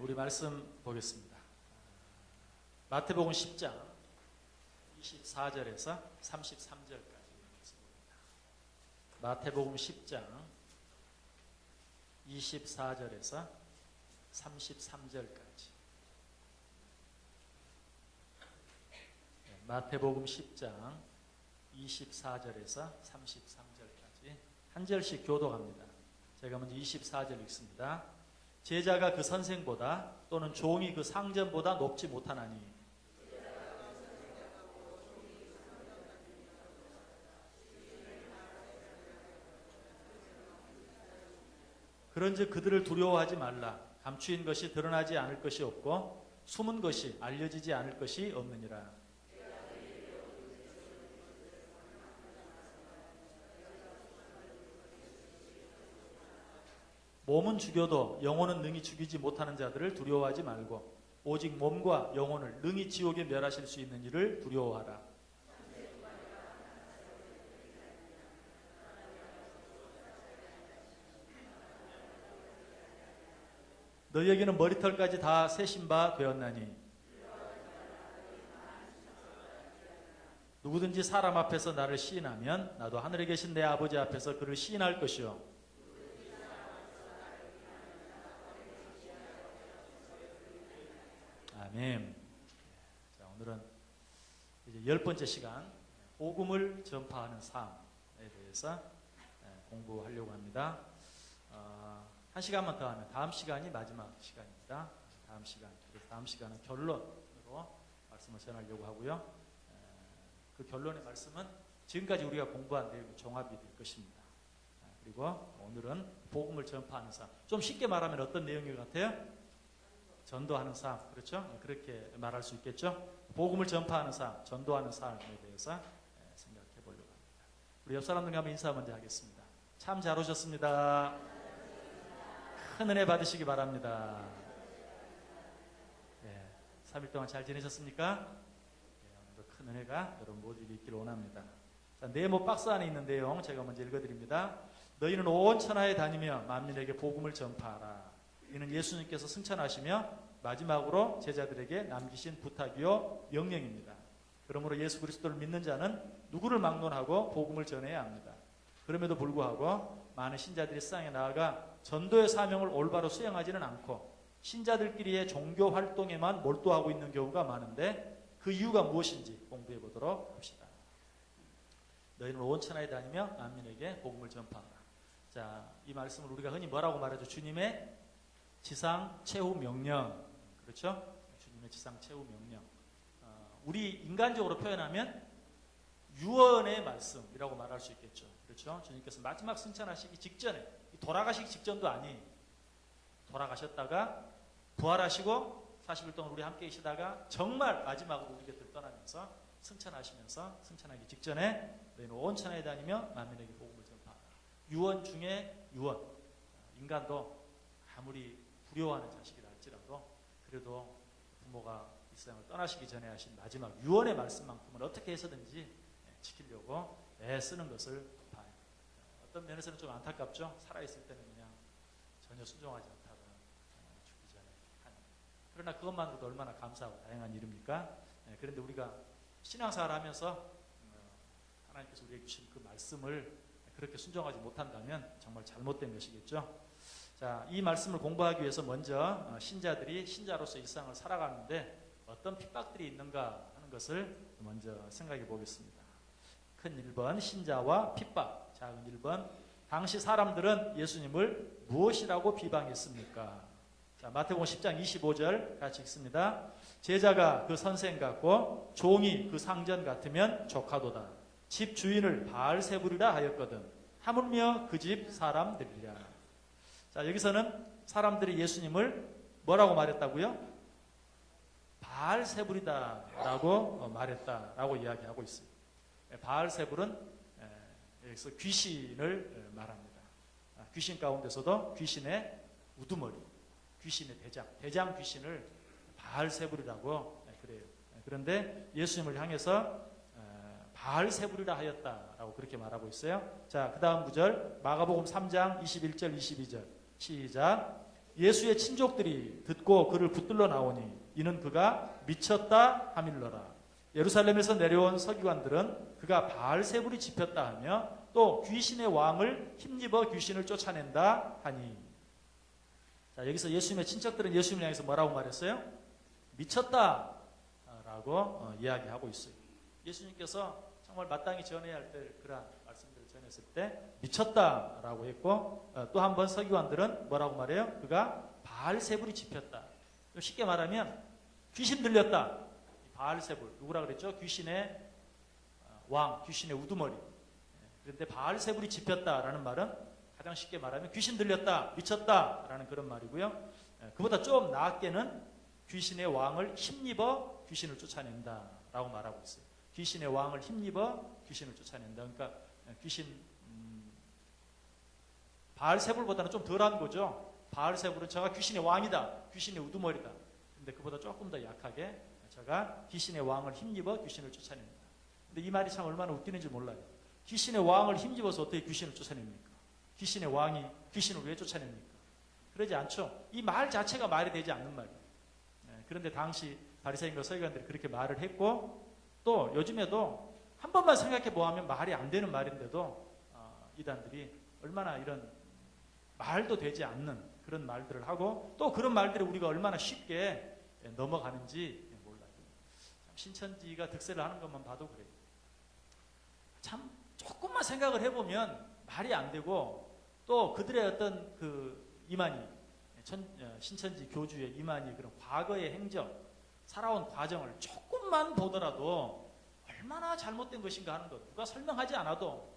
우리 말씀 보겠습니다. 마태복음 10장 24절에서 33절까지 읽겠습니다. 마태복음 10장 24절에서 33절까지. 마태복음 10장 24절에서 33절까지 한 절씩 교독합니다. 제가 먼저 24절 읽습니다. 제자가 그 선생보다 또는 종이 그 상전보다 높지 못하나니 그런즉 그들을 두려워하지 말라. 감추인 것이 드러나지 않을 것이 없고 숨은 것이 알려지지 않을 것이 없느니라. 몸은 죽여도 영혼은 능히 죽이지 못하는 자들을 두려워하지 말고 오직 몸과 영혼을 능히 지옥에 멸하실 수 있는 이를 두려워하라. 너희에게는 머리털까지 다 세신 바 되었나니 누구든지 사람 앞에서 나를 시인하면 나도 하늘에 계신 내 아버지 앞에서 그를 시인할 것이요 아멘. 자, 오늘은 이제 10번째 시간 복음을 전파하는 삶에 대해서 공부하려고 합니다. 한 시간만 더 하면 다음 시간이 마지막 시간입니다. 다음 시간은 결론으로 말씀을 전하려고 하고요. 그 결론의 말씀은 지금까지 우리가 공부한 내용의 종합이 될 것입니다. 그리고 오늘은 복음을 전파하는 삶. 좀 쉽게 말하면 어떤 내용인 것 같아요? 전도하는 삶, 그렇죠? 그렇게 말할 수 있겠죠? 복음을 전파하는 삶, 전도하는 삶에 대해서 생각해 보려고 합니다. 우리 옆 사람들과 한번 인사 먼저 하겠습니다. 참 잘 오셨습니다. 큰 은혜 받으시기 바랍니다. 3일 동안 잘 지내셨습니까? 오늘도 큰 은혜가 여러분 모두에게 있기를 원합니다. 자, 네모 박스 안에 있는 내용 제가 먼저 읽어드립니다. 너희는 온 천하에 다니며 만민에게 복음을 전파하라. 이는 예수님께서 승천하시며 마지막으로 제자들에게 남기신 부탁이요 명령입니다. 그러므로 예수 그리스도를 믿는 자는 누구를 막론하고 복음을 전해야 합니다. 그럼에도 불구하고 많은 신자들이 세상에 나아가 전도의 사명을 올바로 수행하지는 않고 신자들끼리의 종교 활동에만 몰두하고 있는 경우가 많은데 그 이유가 무엇인지 공부해 보도록 합시다. 너희는 온 천하에 다니며 만민에게 복음을 전파하라. 자, 이 말씀을 우리가 흔히 뭐라고 말하죠? 주님의 지상 최후 명령. 그렇죠? 주님의 지상 최후 명령. 우리 인간적으로 표현하면 유언의 말씀이라고 말할 수 있겠죠. 그렇죠? 주님께서 마지막 승천하시기 직전에, 돌아가시기 직전도 아닌, 돌아가셨다가 부활하시고 40일 동안 우리 함께 계시다가 정말 마지막으로 우리 곁을 떠나면서 승천하기 직전에 너희는 온 천하에 다니며 만민에게 복음을 전파하라. 유언 중에 유언. 인간도 아무리 두려워하는 자식이라 할지라도 그래도 부모가 이 세상을 떠나시기 전에 하신 마지막 유언의 말씀만큼은 어떻게 해서든지 지키려고 애쓰는 것을 봐요. 어떤 면에서는 좀 안타깝죠. 살아있을 때는 그냥 전혀 순종하지 않다가 죽기 전에 하는. 그러나 그것만으로도 얼마나 감사하고 다양한 일입니까? 그런데 우리가 신앙생활을 하면서 하나님께서 우리에게 주신 그 말씀을 그렇게 순종하지 못한다면 정말 잘못된 것이겠죠. 자, 이 말씀을 공부하기 위해서 먼저 신자들이 신자로서 이 세상을 살아가는데 어떤 핍박들이 있는가 하는 것을 먼저 생각해 보겠습니다. 큰 1번 신자와 핍박. 작은 1번 당시 사람들은 예수님을 무엇이라고 비방했습니까? 자, 마태복음 10장 25절 같이 읽습니다. 제자가 그 선생 같고 종이 그 상전 같으면 족하도다. 집 주인을 바알세불이라 하였거든 하물며 그 집 사람들이랴. 자, 여기서는 사람들이 예수님을 뭐라고 말했다고요? 바알세불이다라고 말했다라고 이야기하고 있습니다. 바알세불은 여기서 귀신을 말합니다. 귀신 가운데서도 귀신의 우두머리, 귀신의 대장 귀신을 바알세불이라고 그래요. 그런데 예수님을 향해서 바알세불이라 하였다라고 그렇게 말하고 있어요. 자, 그 다음 구절 마가복음 3장 21절 22절 시작. 예수의 친족들이 듣고 그를 붙들러 나오니 이는 그가 미쳤다 하밀러라. 예루살렘에서 내려온 서기관들은 그가 바알세불이 집혔다 하며 또 귀신의 왕을 힘입어 귀신을 쫓아낸다 하니. 자, 여기서 예수님의 친척들은 예수님을 향해서 뭐라고 말했어요? 미쳤다 라고 이야기하고 있어요. 예수님께서 정말 마땅히 전해야 할 때 그러한 말씀들을 전했을 때 미쳤다라고 했고, 또 한 번 서기관들은 뭐라고 말해요? 그가 바알세불이 집혔다. 쉽게 말하면 귀신 들렸다. 바알세불 누구라 그랬죠? 귀신의 왕, 귀신의 우두머리. 그런데 바알세불이 집혔다라는 말은 가장 쉽게 말하면 귀신 들렸다, 미쳤다라는 그런 말이고요. 그보다 좀 나았게는 귀신의 왕을 힘입어 귀신을 쫓아낸다라고 말하고 있어요. 귀신의 왕을 힘입어 귀신을 쫓아낸다. 그러니까 귀신 바알세불보다는 좀 덜한 거죠. 바알세불은 저가 귀신의 왕이다, 귀신의 우두머리다. 근데 그보다 조금 더 약하게 저가 귀신의 왕을 힘입어 귀신을 쫓아냅니다. 근데 이 말이 참 얼마나 웃기는지 몰라요. 귀신의 왕을 힘입어서 어떻게 귀신을 쫓아냅니까? 귀신의 왕이 귀신을 왜 쫓아냅니까? 그러지 않죠. 이 말 자체가 말이 되지 않는 말이에요. 그런데 당시 바리새인과 서기관들이 그렇게 말을 했고, 또 요즘에도 한 번만 생각해 보면 말이 안 되는 말인데도 이단들이 얼마나 이런 말도 되지 않는 그런 말들을 하고, 또 그런 말들을 우리가 얼마나 쉽게 넘어가는지 몰라요. 참 신천지가 득세를 하는 것만 봐도 그래요. 참 조금만 생각을 해보면 말이 안 되고, 또 그들의 어떤 그 이만희, 신천지 교주의 이만희 그런 과거의 행적, 살아온 과정을 조금만 보더라도 얼마나 잘못된 것인가 하는 것, 누가 설명하지 않아도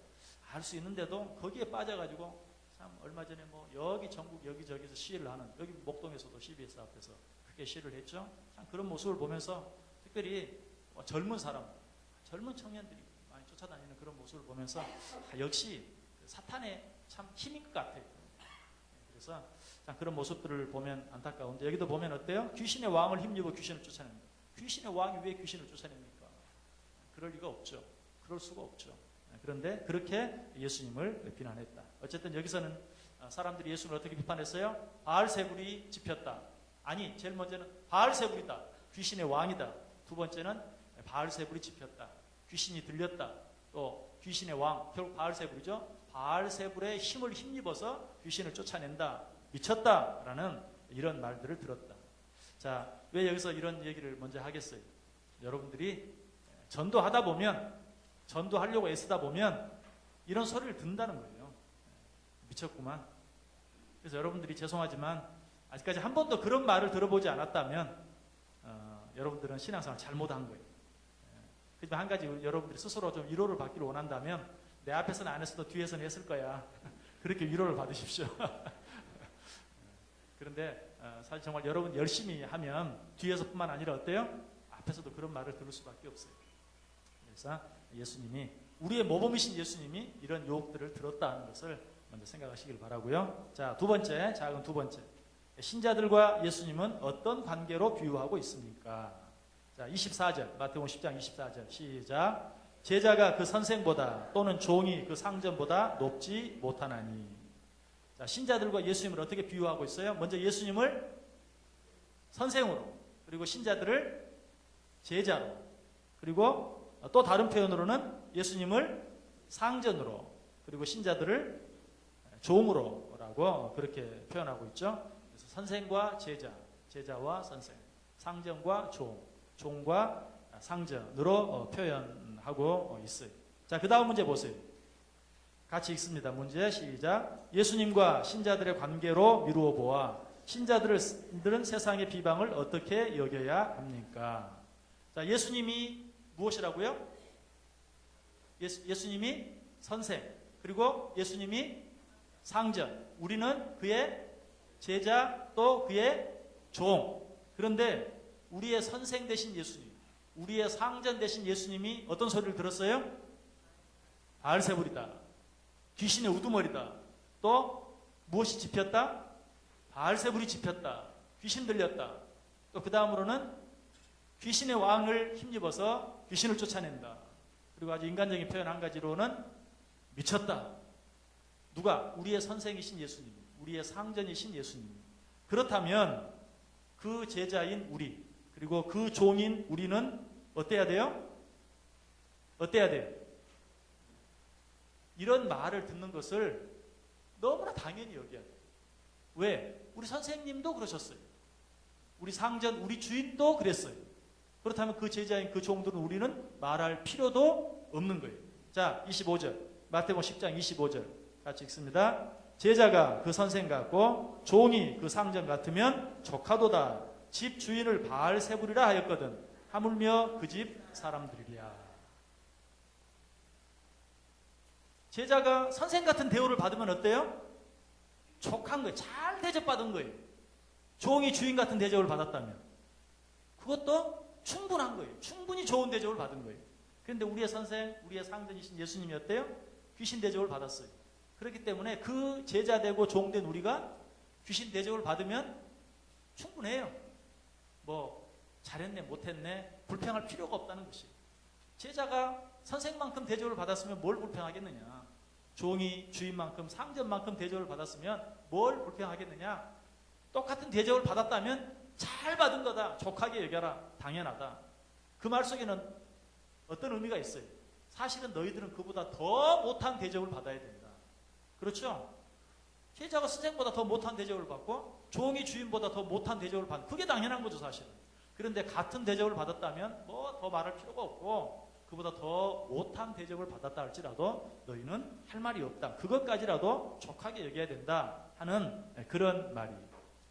알 수 있는데도 거기에 빠져가지고, 참 얼마 전에 뭐 여기 전국 여기저기서 시위를 하는, 여기 목동에서도 CBS 앞에서 크게 시위를 했죠. 참 그런 모습을 보면서 특별히 젊은 사람, 젊은 청년들이 많이 쫓아다니는 그런 모습을 보면서 역시 사탄의 참 힘인 것 같아요. 그래서 참 그런 모습들을 보면 안타까운데, 여기도 보면 어때요? 귀신의 왕을 힘입어 귀신을 쫓아냅니다. 귀신의 왕이 왜 귀신을 쫓아냅니까? 그럴 리가 없죠. 그럴 수가 없죠. 그런데 그렇게 예수님을 비난했다. 어쨌든 여기서는 사람들이 예수님을 어떻게 비판했어요? 바알세불이 집혔다. 아니, 제일 먼저는 바알세불이다, 귀신의 왕이다. 두 번째는 바알세불이 집혔다, 귀신이 들렸다. 또 귀신의 왕, 결국 바알세불이죠. 바알세불의 힘을 힘입어서 귀신을 쫓아낸다, 미쳤다라는 이런 말들을 들었다. 자, 왜 여기서 이런 얘기를 먼저 하겠어요? 여러분들이 전도하다 보면, 전도하려고 애쓰다 보면 이런 소리를 듣는다는 거예요. 미쳤구만. 그래서 여러분들이 죄송하지만 아직까지 한 번도 그런 말을 들어보지 않았다면 여러분들은 신앙생활 잘못한 거예요. 하지만 한 가지, 여러분들이 스스로 좀 위로를 받기를 원한다면, 내 앞에서는 안 했어도 뒤에서는 했을 거야. 그렇게 위로를 받으십시오. 그런데 사실 정말 여러분 열심히 하면 뒤에서뿐만 아니라 어때요? 앞에서도 그런 말을 들을 수밖에 없어요. 그래서 예수님이, 우리의 모범이신 예수님이 이런 유혹들을 들었다는 것을 먼저 생각하시길 바라고요. 자, 두 번째, 작은 두 번째. 신자들과 예수님은 어떤 관계로 비유하고 있습니까? 자, 24절, 마태복음 10장 24절, 시작. 제자가 그 선생보다 또는 종이 그 상전보다 높지 못하나니. 자, 신자들과 예수님을 어떻게 비유하고 있어요? 먼저 예수님을 선생으로, 그리고 신자들을 제자로, 그리고 또 다른 표현으로는 예수님을 상전으로, 그리고 신자들을 종으로라고 그렇게 표현하고 있죠. 그래서 선생과 제자, 제자와 선생, 상전과 종, 종과 상전으로 표현하고 있어요. 자, 그 다음 문제 보세요. 같이 읽습니다. 문제 시작. 예수님과 신자들의 관계로 미루어 보아 신자들은 세상의 비방을 어떻게 여겨야 합니까? 자, 예수님이 무엇이라고요? 예수님이 선생, 그리고 예수님이 상전, 우리는 그의 제자, 또 그의 종. 그런데 우리의 선생 되신 예수님, 우리의 상전 되신 예수님이 어떤 소리를 들었어요? 바알세불이다, 귀신의 우두머리다. 또 무엇이 집혔다? 바알세불이 집혔다, 귀신 들렸다. 또 그 다음으로는 귀신의 왕을 힘입어서 귀신을 쫓아낸다. 그리고 아주 인간적인 표현 한 가지로는 미쳤다. 누가? 우리의 선생이신 예수님, 우리의 상전이신 예수님. 그렇다면 그 제자인 우리, 그리고 그 종인 우리는 어때야 돼요? 어때야 돼요? 이런 말을 듣는 것을 너무나 당연히 여겨야 돼요. 왜? 우리 선생님도 그러셨어요. 우리 상전, 우리 주인도 그랬어요. 그렇다면 그 제자인 그 종들은 우리는 말할 필요도 없는 거예요. 자, 25절. 마태복음 10장 25절. 같이 읽습니다. 제자가 그 선생 같고 종이 그 상전 같으면 족하도다. 집 주인을 바알세불이라 하였거든. 하물며 그 집 사람들이랴. 제자가 선생 같은 대우를 받으면 어때요? 족한 거예요. 잘 대접받은 거예요. 종이 주인 같은 대접을 받았다면 그것도 충분한 거예요. 충분히 좋은 대접을 받은 거예요. 그런데 우리의 선생, 우리의 상전이신 예수님이 어때요? 귀신 대접을 받았어요. 그렇기 때문에 그 제자 되고 종 된 우리가 귀신 대접을 받으면 충분해요. 뭐 잘했네 못했네 불평할 필요가 없다는 것이에요. 제자가 선생만큼 대접을 받았으면 뭘 불평하겠느냐. 종이 주인만큼 상전만큼 대접을 받았으면 뭘 불평하겠느냐. 똑같은 대접을 받았다면 잘 받은 거다. 족하게 여겨라. 당연하다. 그 말 속에는 어떤 의미가 있어요. 사실은 너희들은 그보다 더 못한 대접을 받아야 된다. 그렇죠? 제자가 선생보다 더 못한 대접을 받고 종이 주인보다 더 못한 대접을 받는 그게 당연한 거죠 사실은. 그런데 같은 대접을 받았다면 뭐 더 말할 필요가 없고 그보다 더 못한 대접을 받았다 할지라도 너희는 할 말이 없다. 그것까지라도 족하게 여겨야 된다 하는 그런 말이에요.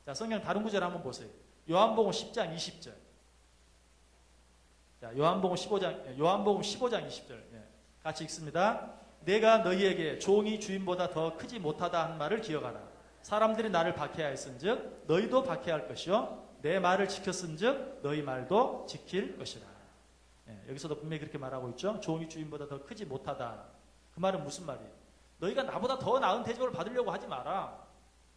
자, 성경 다른 구절 한번 보세요. 요한복음 10장 20절. 자, 요한복음 15장 20절. 같이 읽습니다. 내가 너희에게 종이 주인보다 더 크지 못하다 한 말을 기억하라. 사람들이 나를 박해하였은즉 너희도 박해할 것이요 내 말을 지켰은즉 너희 말도 지킬 것이라. 여기서도 분명히 그렇게 말하고 있죠. 종이 주인보다 더 크지 못하다. 그 말은 무슨 말이에요? 너희가 나보다 더 나은 대접을 받으려고 하지 마라.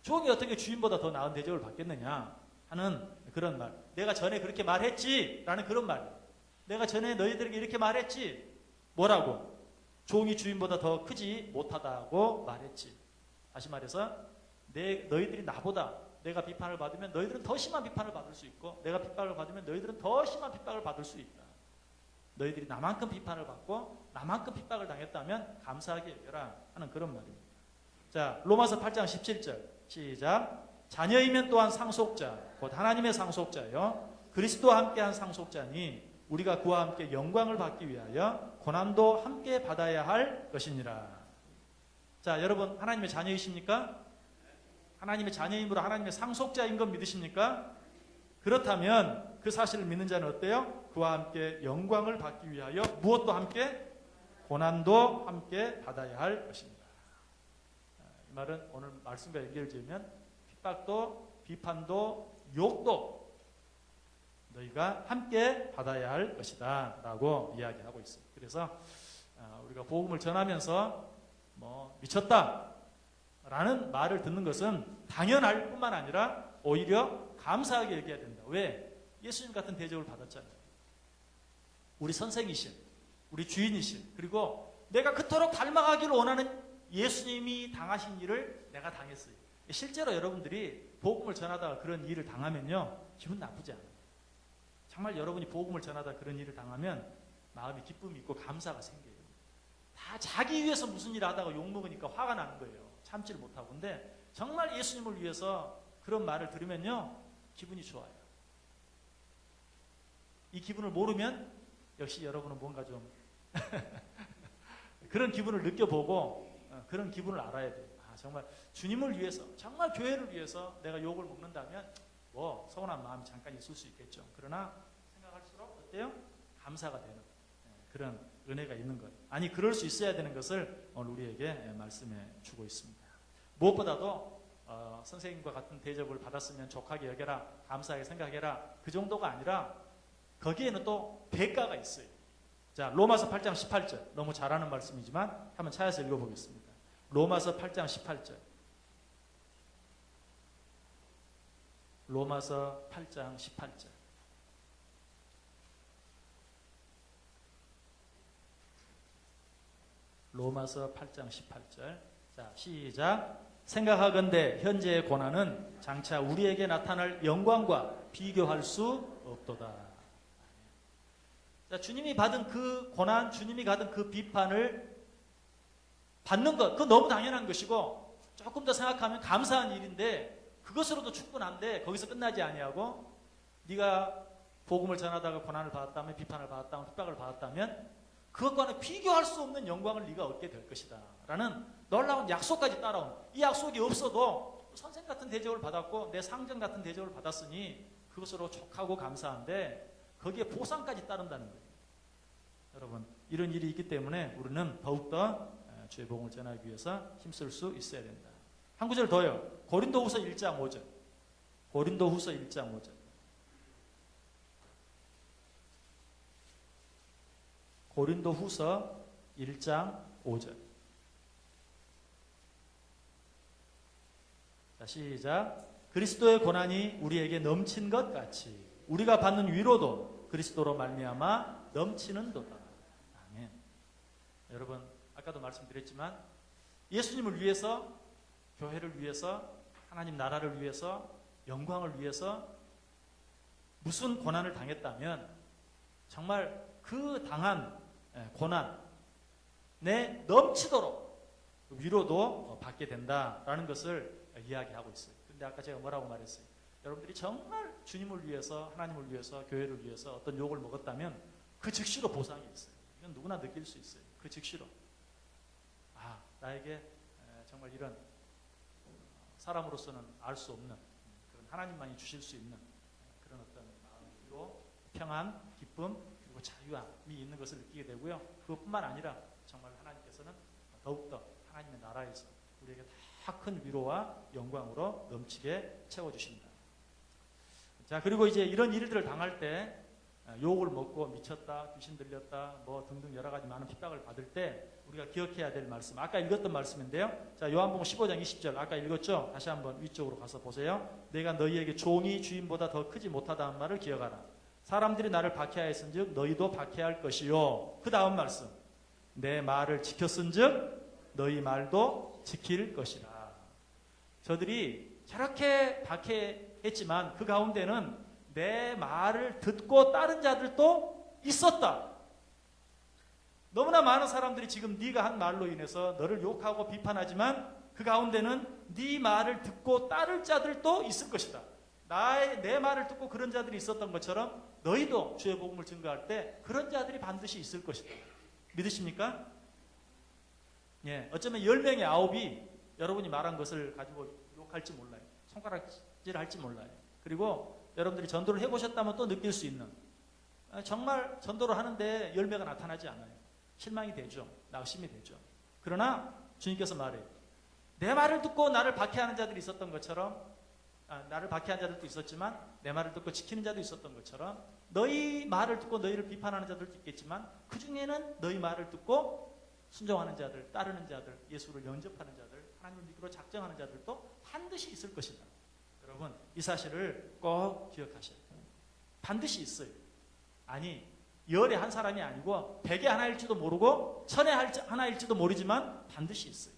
종이 어떻게 주인보다 더 나은 대접을 받겠느냐 하는 그런 말. 내가 전에 그렇게 말했지 라는 그런 말이에요. 내가 전에 너희들에게 이렇게 말했지. 뭐라고? 종이 주인보다 더 크지 못하다고 말했지. 다시 말해서 너희들이 나보다 내가 비판을 받으면 너희들은 더 심한 비판을 받을 수 있고 내가 핍박을 받으면 너희들은 더 심한 핍박을 받을 수 있다. 너희들이 나만큼 비판을 받고 나만큼 핍박을 당했다면 감사하게 여겨라 하는 그런 말입니다. 자, 로마서 8장 17절 시작. 자녀이면 또한 상속자 곧 하나님의 상속자요 그리스도와 함께한 상속자니 우리가 그와 함께 영광을 받기 위하여 고난도 함께 받아야 할 것이니라. 자, 여러분 하나님의 자녀이십니까? 하나님의 자녀임으로 하나님의 상속자인 것 믿으십니까? 그렇다면 그 사실을 믿는 자는 어때요? 그와 함께 영광을 받기 위하여 무엇도 함께? 고난도 함께 받아야 할 것입니다. 이 말은 오늘 말씀과 연결을 지으면 핍박도 비판도 욕도 너희가 함께 받아야 할 것이다 라고 이야기하고 있습니다. 그래서 우리가 복음을 전하면서 뭐 미쳤다 라는 말을 듣는 것은 당연할 뿐만 아니라 오히려 감사하게 여겨야 된다. 왜? 예수님 같은 대접을 받았잖아요. 우리 선생이신, 우리 주인이신, 그리고 내가 그토록 닮아가기를 원하는 예수님이 당하신 일을 내가 당했어요. 실제로 여러분들이 복음을 전하다가 그런 일을 당하면요 기분 나쁘지 않아요. 정말 여러분이 복음을 전하다가 그런 일을 당하면 마음이 기쁨이 있고 감사가 생겨요. 다 자기 위해서 무슨 일을 하다가 욕먹으니까 화가 나는 거예요. 참지를 못하고. 근데 정말 예수님을 위해서 그런 말을 들으면요 기분이 좋아요. 이 기분을 모르면 역시 여러분은 뭔가 좀 그런 기분을 느껴보고 그런 기분을 알아야 돼요. 정말 주님을 위해서 정말 교회를 위해서 내가 욕을 먹는다면 뭐 서운한 마음이 잠깐 있을 수 있겠죠. 그러나 생각할수록 어때요? 감사가 되는 그런 은혜가 있는 것. 아니 그럴 수 있어야 되는 것을 오늘 우리에게 말씀해 주고 있습니다. 무엇보다도 선생님과 같은 대접을 받았으면 족하게 여겨라, 감사하게 생각해라 그 정도가 아니라 거기에는 또 대가가 있어요. 자, 로마서 8장 18절 너무 잘하는 말씀이지만 한번 찾아서 읽어보겠습니다. 로마서 8장 18절 로마서 8장 18절 로마서 8장 18절 자, 시작. 생각하건대 현재의 고난은 장차 우리에게 나타날 영광과 비교할 수 없도다. 자, 주님이 받은 그 고난, 주님이 받은 그 비판을 받는 것, 그건 너무 당연한 것이고 조금 더 생각하면 감사한 일인데 그것으로도 충분한데 거기서 끝나지 아니하고 네가 복음을 전하다가 고난을 받았다면, 비판을 받았다면, 핍박을 받았다면 그것과는 비교할 수 없는 영광을 네가 얻게 될 것이다 라는 놀라운 약속까지 따라온, 이 약속이 없어도 선생 같은 대접을 받았고 내 상전 같은 대접을 받았으니 그것으로 족하고 감사한데 거기에 보상까지 따른다는 거예요. 여러분, 이런 일이 있기 때문에 우리는 더욱더 주의 복음을 전하기 위해서 힘쓸 수 있어야 된다. 한 구절 더요. 고린도후서 1장 5절. 고린도후서 1장 5절. 고린도후서 1장 5절. 자, 시작. 그리스도의 고난이 우리에게 넘친 것 같이 우리가 받는 위로도 그리스도로 말미암아 넘치는도다. 아멘. 여러분, 아까도 말씀드렸지만 예수님을 위해서, 교회를 위해서, 하나님 나라를 위해서, 영광을 위해서 무슨 고난을 당했다면 정말 그 당한 고난에 넘치도록 위로도 받게 된다라는 것을 이야기하고 있어요. 근데 아까 제가 뭐라고 말했어요? 여러분들이 정말 주님을 위해서, 하나님을 위해서, 교회를 위해서 어떤 욕을 먹었다면 그 즉시로 보상이 있어요. 이건 누구나 느낄 수 있어요. 그 즉시로. 아, 나에게 정말 이런 사람으로서는 알 수 없는 그런 하나님만이 주실 수 있는 그런 어떤 마음으로 평안, 기쁨, 그리고 자유함이 있는 것을 느끼게 되고요. 그것뿐만 아니라 정말 하나님께서는 더욱더 하나님의 나라에서 우리에게 더 큰 위로와 영광으로 넘치게 채워주십니다. 자, 그리고 이제 이런 일들을 당할 때 욕을 먹고 미쳤다, 귀신 들렸다, 뭐 등등 여러 가지 많은 핍박을 받을 때 우리가 기억해야 될 말씀, 아까 읽었던 말씀인데요. 자, 요한복음 15장 20절 아까 읽었죠? 다시 한번 위쪽으로 가서 보세요. 내가 너희에게 종이 주인보다 더 크지 못하다는 말을 기억하라. 사람들이 나를 박해하였은즉 너희도 박해할 것이요. 그 다음 말씀, 내 말을 지켰은즉 너희 말도 지킬 것이라. 저들이 저렇게 박해했지만 그 가운데는 내 말을 듣고 따른 자들도 있었다. 너무나 많은 사람들이 지금 네가 한 말로 인해서 너를 욕하고 비판하지만 그 가운데는 네 말을 듣고 따를 자들도 있을 것이다. 내 말을 듣고 그런 자들이 있었던 것처럼 너희도 주의 복음을 증거할 때 그런 자들이 반드시 있을 것이다. 믿으십니까? 예, 어쩌면 10명의 9이 여러분이 말한 것을 가지고 욕할지 몰라요. 손가락질할지 몰라요. 그리고 여러분들이 전도를 해보셨다면 또 느낄 수 있는, 정말 전도를 하는데 열매가 나타나지 않아요. 실망이 되죠. 낙심이 되죠. 그러나 주님께서 말해요. 내 말을 듣고 나를 박해하는 자들이 있었던 것처럼, 나를 박해하는 자들도 있었지만 내 말을 듣고 지키는 자도 있었던 것처럼 너희 말을 듣고 너희를 비판하는 자들도 있겠지만 그 중에는 너희 말을 듣고 순종하는 자들, 따르는 자들, 예수를 영접하는 자들, 하나님을 믿기로 작정하는 자들도 반드시 있을 것이다. 여러분, 이 사실을 꼭 기억하셔야 돼요. 반드시 있어요. 아니, 열의 한 사람이 아니고 백의 하나일지도 모르고 천의 하나일지도 모르지만 반드시 있어요.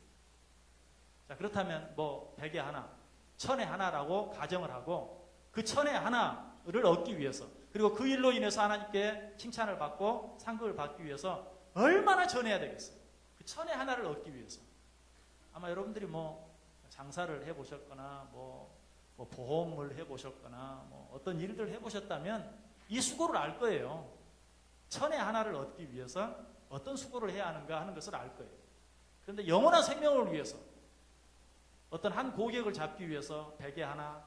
자, 그렇다면 뭐 백의 하나, 천의 하나라고 가정을 하고 그 천의 하나를 얻기 위해서, 그리고 그 일로 인해서 하나님께 칭찬을 받고 상급을 받기 위해서 얼마나 전해야 되겠어요? 그 천의 하나를 얻기 위해서. 아마 여러분들이 뭐 장사를 해보셨거나 뭐 보험을 해보셨거나 뭐 어떤 일들 해보셨다면 이 수고를 알 거예요. 천의 하나를 얻기 위해서 어떤 수고를 해야 하는가 하는 것을 알 거예요. 그런데 영원한 생명을 위해서 어떤 한 고객을 잡기 위해서 백의 하나,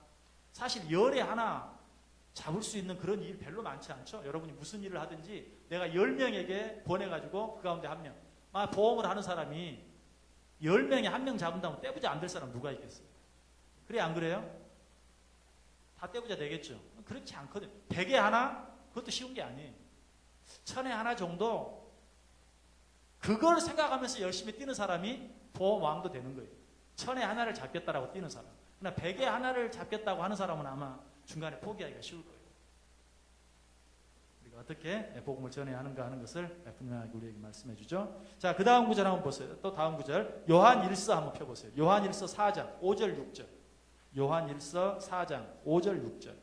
사실 열의 하나 잡을 수 있는 그런 일 별로 많지 않죠. 여러분이 무슨 일을 하든지 내가 10명에게 보내가지고 그 가운데 한 명, 보험을 하는 사람이 10명에 한 명 잡은다면 떼부자 안 될 사람 누가 있겠어요? 그래, 안 그래요? 다 떼부자 되겠죠. 그렇지 않거든요. 100에 하나? 그것도 쉬운 게 아니에요. 1000에 하나 정도 그걸 생각하면서 열심히 뛰는 사람이 보험왕도 되는 거예요. 1000에 하나를 잡겠다라고 뛰는 사람. 그러나 100에 하나를 잡겠다고 하는 사람은 아마 중간에 포기하기가 쉬울 거예요. 우리가 어떻게 복음을 전해야 하는가 하는 것을 분명하게 우리에게 말씀해 주죠. 자, 그 다음 구절 한번 보세요. 또 다음 구절 요한 1서 한번 펴보세요. 요한 1서 4장 5절 6절. 요한 1서 4장 5절 6절.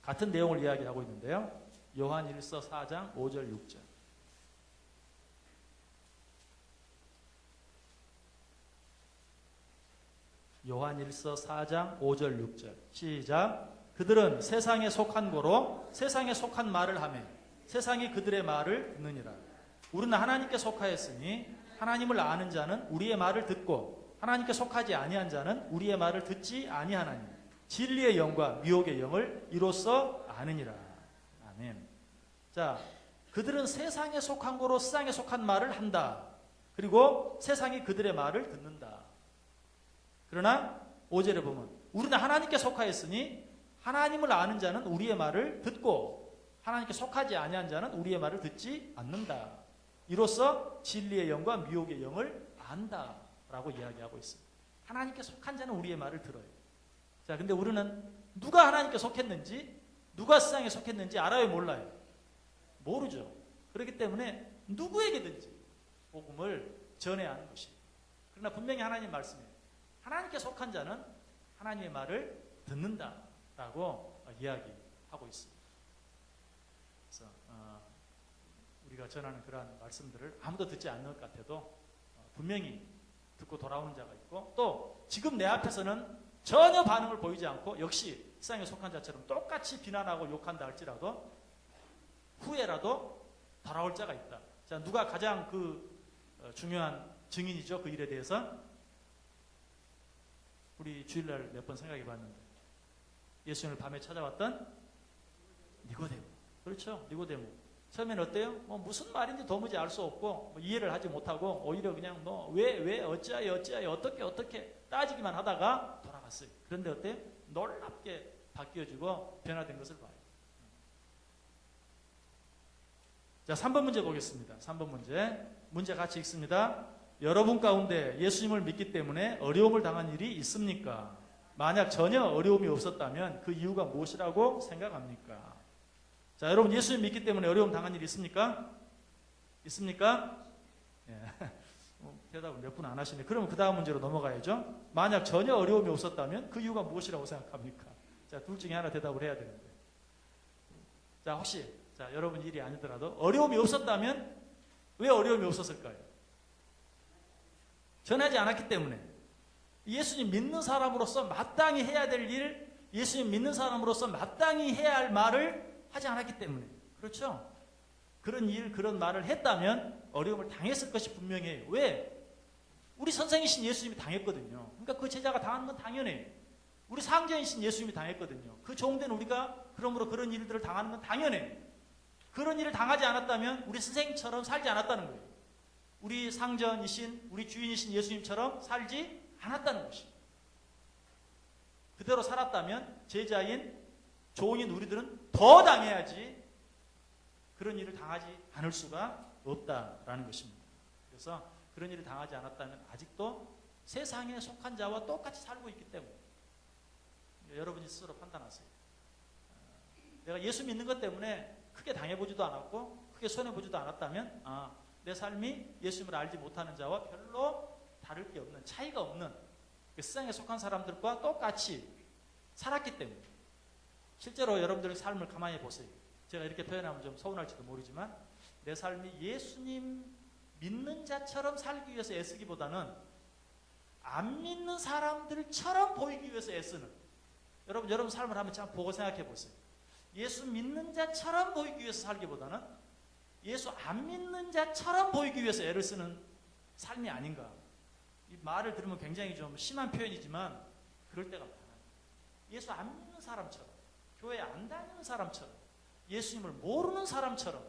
같은 내용을 이야기하고 있는데요. 요한 1서 4장 5절 6절. 요한 1서 4장 5절 6절. 시작. 그들은 세상에 속한 고로 세상에 속한 말을 하며 세상이 그들의 말을 듣느니라. 우리는 하나님께 속하였으니 하나님을 아는 자는 우리의 말을 듣고 하나님께 속하지 아니한 자는 우리의 말을 듣지 아니하나니 진리의 영과 미혹의 영을 이로써 아느니라. 아멘. 자, 그들은 세상에 속한 고로 세상에 속한 말을 한다. 그리고 세상이 그들의 말을 듣는다. 그러나 5절에 보면 우리는 하나님께 속하였으니 하나님을 아는 자는 우리의 말을 듣고 하나님께 속하지 아니한 자는 우리의 말을 듣지 않는다. 이로써 진리의 영과 미혹의 영을 안다라고 이야기하고 있습니다. 하나님께 속한 자는 우리의 말을 들어요. 자, 근데 우리는 누가 하나님께 속했는지, 누가 세상에 속했는지 알아요, 몰라요? 모르죠. 그렇기 때문에 누구에게든지 복음을 전해야 하는 것이에요. 그러나 분명히 하나님 말씀이에요. 하나님께 속한 자는 하나님의 말을 듣는다라고 이야기하고 있습니다. 그래서 우리가 전하는 그러한 말씀들을 아무도 듣지 않는 것 같아도 분명히 듣고 돌아오는 자가 있고, 또 지금 내 앞에서는 전혀 반응을 보이지 않고 역시 세상에 속한 자처럼 똑같이 비난하고 욕한다 할지라도 후에라도 돌아올 자가 있다. 자, 누가 가장 중요한 증인이죠? 그 일에 대해서 우리 주일날 몇 번 생각해 봤는데 예수님을 밤에 찾아왔던 니고데모. 그렇죠? 니고데모. 처음에는 어때요? 무슨 말인지 도무지 알 수 없고 이해를 하지 못하고 오히려 그냥 왜 어찌하여 어떻게 따지기만 하다가 돌아갔어요. 그런데 어때요? 놀랍게 바뀌어지고 변화된 것을 봐요. 자, 3번 문제 보겠습니다. 3번 문제 같이 읽습니다. 여러분 가운데 예수님을 믿기 때문에 어려움을 당한 일이 있습니까? 만약 전혀 어려움이 없었다면 그 이유가 무엇이라고 생각합니까? 자, 여러분 예수님 믿기 때문에 어려움 당한 일이 있습니까? 있습니까? 예. 대답을 몇 분 안 하시네. 그러면 그 다음 문제로 넘어가야죠. 만약 전혀 어려움이 없었다면 그 이유가 무엇이라고 생각합니까? 자, 둘 중에 하나 대답을 해야 되는데. 자, 혹시 여러분 일이 아니더라도 어려움이 없었다면 왜 어려움이 없었을까요? 전하지 않았기 때문에. 예수님 믿는 사람으로서 마땅히 해야 될 일, 예수님 믿는 사람으로서 마땅히 해야 할 말을 하지 않았기 때문에. 그렇죠? 그런 일, 그런 말을 했다면 어려움을 당했을 것이 분명해요. 왜? 우리 선생이신 예수님이 당했거든요. 그러니까 그 제자가 당하는 건 당연해요. 우리 상전이신 예수님이 당했거든요. 그 종된 우리가 그러므로 그런 일들을 당하는 건 당연해요. 그런 일을 당하지 않았다면 우리 선생님처럼 살지 않았다는 거예요. 우리 상전이신, 우리 주인이신 예수님처럼 살지 않았다는 것이에요. 그대로 살았다면 제자인, 종인 우리들은 더 당해야지 그런 일을 당하지 않을 수가 없다라는 것입니다. 그래서 그런 일을 당하지 않았다면 아직도 세상에 속한 자와 똑같이 살고 있기 때문에 여러분이 스스로 판단하세요. 내가 예수 믿는 것 때문에 크게 당해보지도 않았고 크게 손해보지도 않았다면 내 삶이 예수님을 알지 못하는 자와 별로 다를 게 없는, 차이가 없는 세상에 속한 사람들과 똑같이 살았기 때문에. 실제로 여러분들의 삶을 가만히 보세요. 제가 이렇게 표현하면 좀 서운할지도 모르지만 내 삶이 예수님 믿는 자처럼 살기 위해서 애쓰기보다는 안 믿는 사람들처럼 보이기 위해서 애쓰는, 여러분 삶을 한번 참 보고 생각해 보세요. 예수 믿는 자처럼 보이기 위해서 살기보다는 예수 안 믿는 자처럼 보이기 위해서 애를 쓰는 삶이 아닌가. 이 말을 들으면 굉장히 좀 심한 표현이지만 그럴 때가 많아요. 예수 안 믿는 사람처럼, 교회 안 다니는 사람처럼, 예수님을 모르는 사람처럼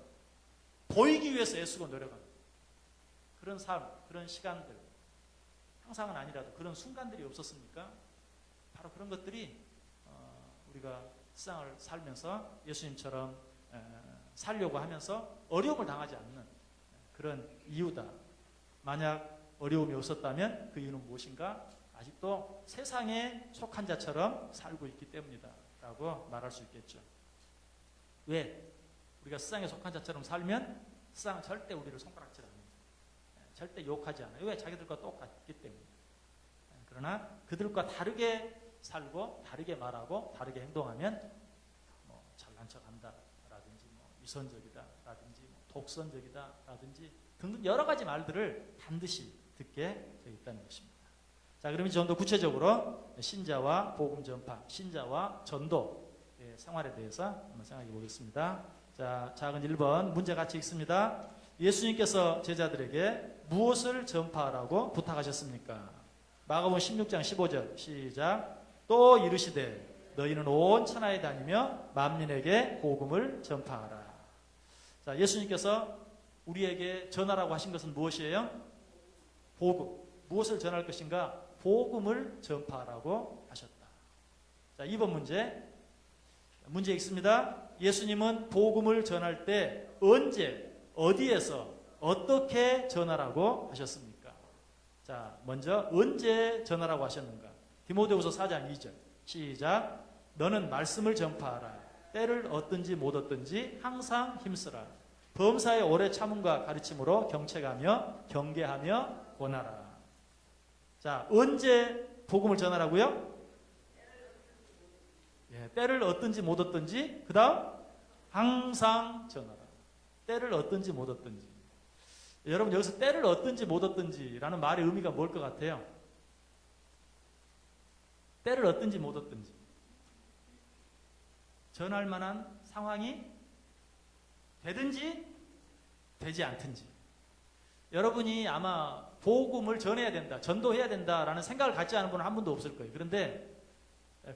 보이기 위해서 애쓰고 노력합니다. 그런 삶, 그런 시간들, 항상은 아니라도 그런 순간들이 없었습니까? 바로 그런 것들이 우리가 세상을 살면서 예수님처럼 살려고 하면서 어려움을 당하지 않는 그런 이유다. 만약 어려움이 없었다면 그 이유는 무엇인가? 아직도 세상에 속한 자처럼 살고 있기 때문이다 라고 말할 수 있겠죠. 왜? 우리가 세상에 속한 자처럼 살면 세상은 절대 우리를 손가락질 안 합니다. 절대 욕하지 않아요. 왜? 자기들과 똑같기 때문에. 그러나 그들과 다르게 살고 다르게 말하고 다르게 행동하면 뭐 잘난 척한다라든지 뭐 위선적이다라든지 뭐 독선적이다라든지 등등 여러 가지 말들을 반드시 듣게 되어 있다는 것입니다. 자, 그럼 이제 좀 더 구체적으로 신자와 복음 전파, 신자와 전도 생활에 대해서 한번 생각해 보겠습니다. 자, 작은 1번 문제 같이 읽습니다. 예수님께서 제자들에게 무엇을 전파하라고 부탁하셨습니까? 마가복음 16장 15절 시작. 또 이르시되 너희는 온 천하에 다니며 만민에게 복음을 전파하라. 자, 예수님께서 우리에게 전하라고 하신 것은 무엇이에요? 복음. 무엇을 전할 것인가? 복음을 전파하라고 하셨다. 자, 2번 문제 읽습니다. 예수님은 복음을 전할 때 언제, 어디에서, 어떻게 전하라고 하셨습니까? 자, 먼저 언제 전하라고 하셨는가? 디모데후서 4장 2절 시작. 너는 말씀을 전파하라. 때를 얻든지 못 얻든지 항상 힘쓰라. 범사의 오래 참음과 가르침으로 경책하며 경계하며 권하라. 자, 언제 복음을 전하라고요? 때를 얻든지 못 얻든지, 그 다음 항상 전하라. 때를 얻든지 못 얻든지. 여러분 여기서 때를 얻든지 못 얻든지라는 말의 의미가 뭘 것 같아요? 때를 얻든지 못 얻든지. 전할 만한 상황이 되든지 되지 않든지. 여러분이 아마 복음을 전해야 된다, 전도해야 된다라는 생각을 갖지 않은 분은 한 분도 없을 거예요. 그런데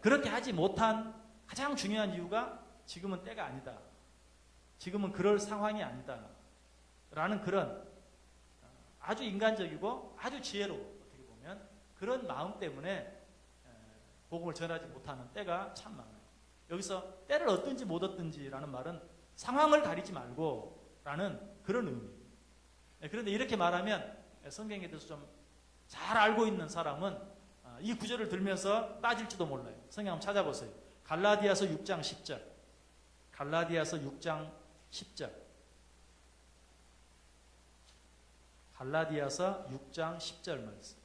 그렇게 하지 못한 가장 중요한 이유가 지금은 때가 아니다. 지금은 그럴 상황이 아니다. 라는 그런 아주 인간적이고 아주 지혜로운, 어떻게 보면 그런 마음 때문에 복음을 전하지 못하는 때가 참 많아요. 여기서 때를 얻든지 못 얻든지라는 말은 상황을 가리지 말고 라는 그런 의미. 그런데 이렇게 말하면 성경에 대해서 좀 잘 알고 있는 사람은 이 구절을 들면서 빠질지도 몰라요. 성경 한번 찾아보세요. 갈라디아서 6장 10절. 갈라디아서 6장 10절. 갈라디아서 6장 10절 말씀.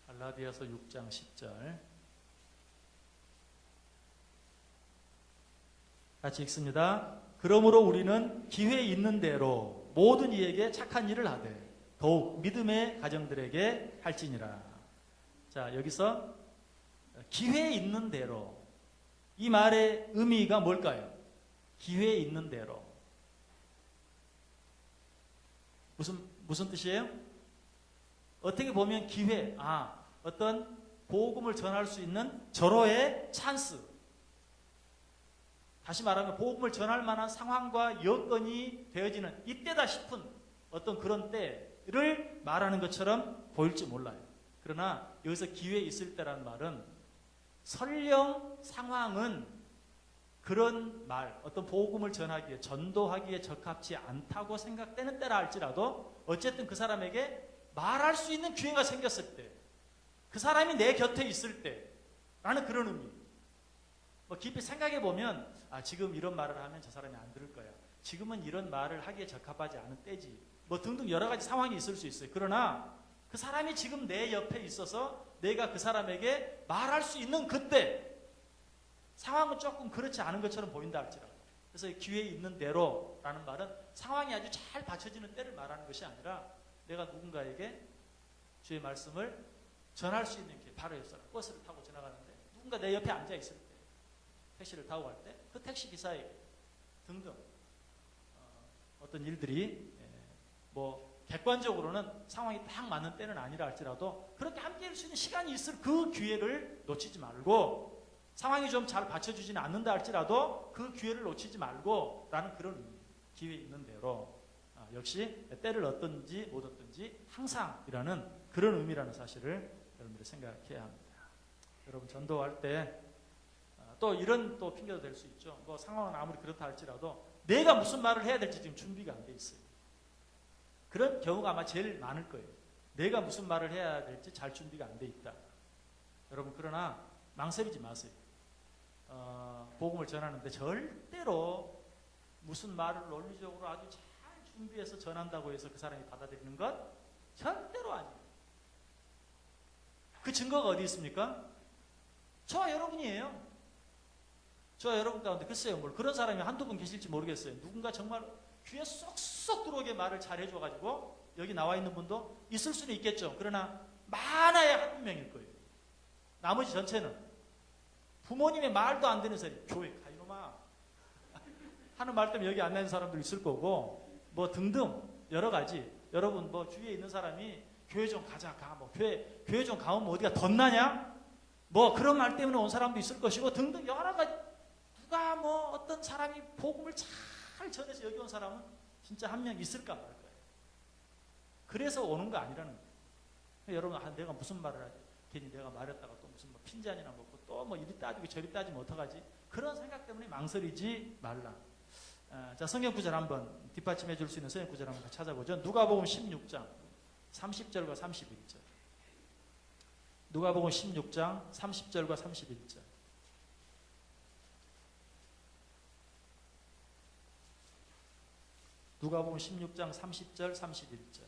갈라디아서 6장 10절. 같이 읽습니다. 그러므로 우리는 기회 있는 대로 모든 이에게 착한 일을 하되 더욱 믿음의 가정들에게 할지니라. 자, 여기서 기회 있는 대로, 이 말의 의미가 뭘까요? 기회 있는 대로. 무슨 뜻이에요? 어떻게 보면 기회, 어떤 복음을 전할 수 있는 절호의 찬스. 다시 말하면 복음을 전할 만한 상황과 여건이 되어지는 이때다 싶은 어떤 그런 때를 말하는 것처럼 보일지 몰라요. 그러나 여기서 기회 있을 때라는 말은 설령 상황은 그런 말, 어떤 복음을 전하기에, 전도하기에 적합치 않다고 생각되는 때라 할지라도 어쨌든 그 사람에게 말할 수 있는 기회가 생겼을 때, 그 사람이 내 곁에 있을 때라는 그런 의미. 뭐 깊이 생각해 보면 지금 이런 말을 하면 저 사람이 안 들을 거야. 지금은 이런 말을 하기에 적합하지 않은 때지. 뭐 등등 여러 가지 상황이 있을 수 있어요. 그러나 그 사람이 지금 내 옆에 있어서 내가 그 사람에게 말할 수 있는 그때, 상황은 조금 그렇지 않은 것처럼 보인다 할지라도. 그래서 기회 있는 대로라는 말은 상황이 아주 잘 받쳐지는 때를 말하는 것이 아니라 내가 누군가에게 주의 말씀을 전할 수 있는 게 바로 옆사람, 버스를 타고 지나가는데 누군가 내 옆에 앉아 있을 때, 택시를 타고 갈 때 그 택시 기사에게 등등 어떤 일들이 뭐 객관적으로는 상황이 딱 맞는 때는 아니라 할지라도 그렇게 함께 할 수 있는 시간이 있을 그 기회를 놓치지 말고, 상황이 좀 잘 받쳐주지는 않는다 할지라도 그 기회를 놓치지 말고 라는 그런 의미. 기회 있는 대로 역시 때를 얻든지 못 얻든지 항상이라는 그런 의미라는 사실을 여러분들이 생각해야 합니다. 여러분 전도할 때 또 이런 또 핑계도 될 수 있죠. 뭐 상황은 아무리 그렇다 할지라도 내가 무슨 말을 해야 될지 지금 준비가 안 돼 있어요. 그런 경우가 아마 제일 많을 거예요. 내가 무슨 말을 해야 될지 잘 준비가 안 돼 있다. 여러분 그러나 망설이지 마세요. 복음을 전하는데 절대로 무슨 말을 논리적으로 아주 잘 준비해서 전한다고 해서 그 사람이 받아들이는 것 절대로 아니에요. 그 증거가 어디 있습니까? 저와 여러분이에요. 저와 여러분 가운데 글쎄요, 뭘 그런 사람이 한두 분 계실지 모르겠어요. 누군가 정말 귀에 쏙쏙 들어오게 말을 잘 해줘가지고 여기 나와 있는 분도 있을 수는 있겠죠. 그러나 많아야 한 명일 거예요. 나머지 전체는 부모님의 말도 안 되는 소리, 교회 가 이놈아 하는 말 때문에 여기 안 나는 사람도 있을 거고 뭐 등등 여러 가지. 여러분 뭐 주위에 있는 사람이 교회 좀 가자 가 뭐 교회 좀 가면 뭐 어디가 덧나냐 뭐 그런 말 때문에 온 사람도 있을 것이고 등등 여러 가지. 누가 뭐 어떤 사람이 복음을 잘 전해서 여기 온 사람은 진짜 한 명 있을까 말 거예요. 그래서 오는 거 아니라는 거예요. 여러분 내가 무슨 말을 하지? 괜히 내가 말했다가 또 무슨 뭐 핀잔이나 먹고 또 뭐 이리 따지고 저리 따지면 어떡하지? 그런 생각 때문에 망설이지 말라. 자, 성경 구절 한번 뒷받침해 줄 수 있는 성경 구절 한번 찾아보죠. 누가복음 16장 30절과 31절. 누가복음 16장 30절과 31절. 누가복음 16장 30절 31절.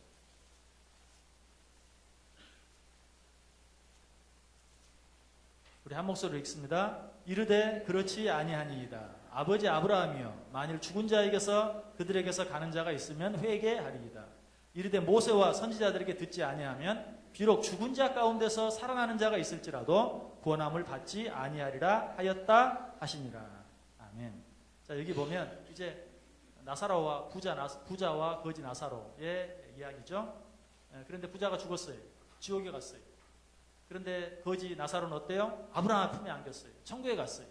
우리 한 목소리로 읽습니다. 이르되 그렇지 아니하니이다. 아버지 아브라함이여 만일 죽은 자에게서 그들에게서 가는 자가 있으면 회개하리이다. 이르되 모세와 선지자들에게 듣지 아니하면 비록 죽은 자 가운데서 살아나는 자가 있을지라도 구원함을 받지 아니하리라 하였다 하시니라. 아멘. 자, 여기 보면 이제 나사로와 부자와 거지 나사로의 이야기죠. 그런데 부자가 죽었어요. 지옥에 갔어요. 그런데 거지 나사로는 어때요? 아브라함 품에 안겼어요. 천국에 갔어요.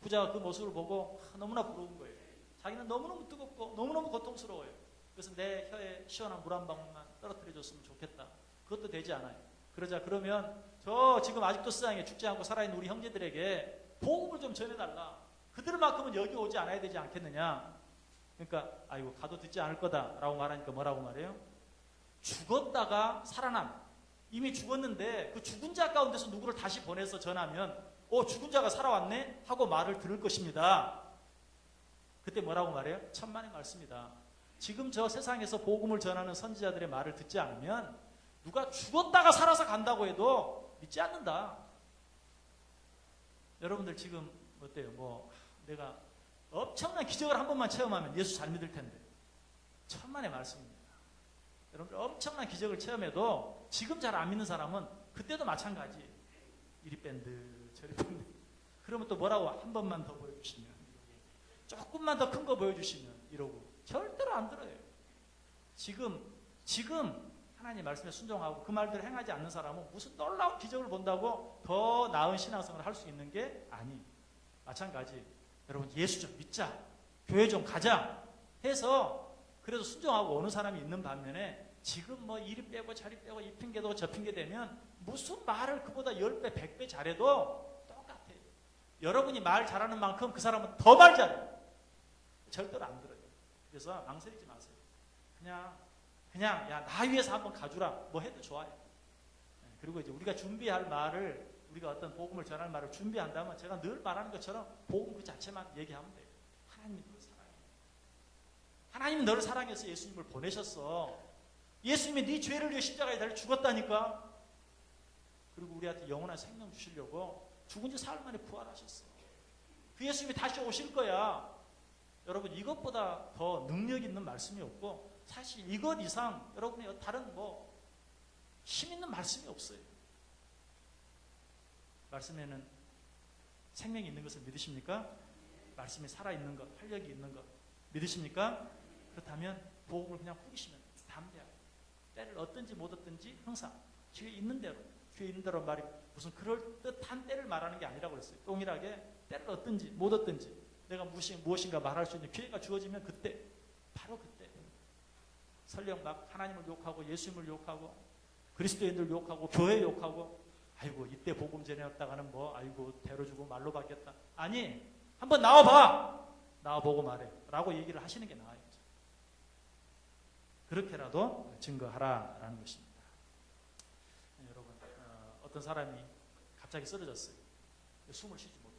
부자가 그 모습을 보고 너무나 부러운 거예요. 자기는 너무너무 뜨겁고 너무너무 고통스러워요. 그래서 내 혀에 시원한 물 한 방울만 떨어뜨려 줬으면 좋겠다. 그것도 되지 않아요. 그러자 그러면 저 지금 아직도 세상에 죽지 않고 살아있는 우리 형제들에게 복음을 좀 전해달라. 그들만큼은 여기 오지 않아야 되지 않겠느냐. 그러니까 아이고 가도 듣지 않을 거다라고 말하니까 뭐라고 말해요? 죽었다가 살아남. 이미 죽었는데 그 죽은 자 가운데서 누구를 다시 보내서 전하면 죽은 자가 살아왔네? 하고 말을 들을 것입니다. 그때 뭐라고 말해요? 천만의 말씀이다. 지금 저 세상에서 복음을 전하는 선지자들의 말을 듣지 않으면 누가 죽었다가 살아서 간다고 해도 믿지 않는다. 여러분들 지금 어때요? 뭐 내가 엄청난 기적을 한 번만 체험하면 예수 잘 믿을 텐데 천만의 말씀입니다. 여러분들 엄청난 기적을 체험해도 지금 잘 안 믿는 사람은 그때도 마찬가지. 이리 밴드 저리 밴드. 그러면 또 뭐라고 한 번만 더 보여주시면 조금만 더 큰 거 보여주시면 이러고 절대로 안 들어요. 지금 하나님 말씀에 순종하고 그 말대로 행하지 않는 사람은 무슨 놀라운 기적을 본다고 더 나은 신앙생활을 할 수 있는 게 아니. 마찬가지. 여러분 예수 좀 믿자. 교회 좀 가자. 해서 그래서 순종하고 오는 사람이 있는 반면에 지금 뭐 이리 빼고 저리 빼고 이 핑계도 저 핑계 대면 무슨 말을 그보다 10배 100배 잘해도 똑같아요. 여러분이 말 잘하는 만큼 그 사람은 더 말 잘해요. 절대로 안 들어요. 그래서 망설이지 마세요. 그냥 야 나 위해서 한번 가주라. 뭐 해도 좋아요. 그리고 이제 우리가 준비할 말을 우리가 어떤 복음을 전할 말을 준비한다면 제가 늘 말하는 것처럼 복음 그 자체만 얘기하면 돼요. 하나님이 너를 사랑해. 하나님이 너를 사랑해서 예수님을 보내셨어. 예수님이 네 죄를 위해 십자가에 달려 죽었다니까. 그리고 우리한테 영원한 생명 주시려고 죽은 지 사흘 만에 부활하셨어. 그 예수님이 다시 오실 거야. 여러분 이것보다 더 능력 있는 말씀이 없고 사실 이것 이상 여러분의 다른 뭐 힘 있는 말씀이 없어요. 말씀에는 생명이 있는 것을 믿으십니까? 말씀이 살아있는 것, 활력이 있는 것 믿으십니까? 그렇다면 복음을 그냥 후기시면 담대하게 때를 얻든지 못 얻든지 항상 귀에 있는 대로 말이 무슨 그럴듯한 때를 말하는 게 아니라고 그랬어요. 동일하게 때를 얻든지 못 얻든지 내가 무엇인가 말할 수 있는 기회가 주어지면 그때 바로 그때 설령 막 하나님을 욕하고 예수님을 욕하고 그리스도인들 욕하고 교회 욕하고 아이고 이때 복음 전해왔다가는 뭐 아이고 대로 주고 말로 받겠다. 아니 한번 나와봐. 나와보고 말해 라고 얘기를 하시는 게 나아요. 그렇게라도 증거하라라는 것입니다. 여러분 어떤 사람이 갑자기 쓰러졌어요. 숨을 쉬지 못해.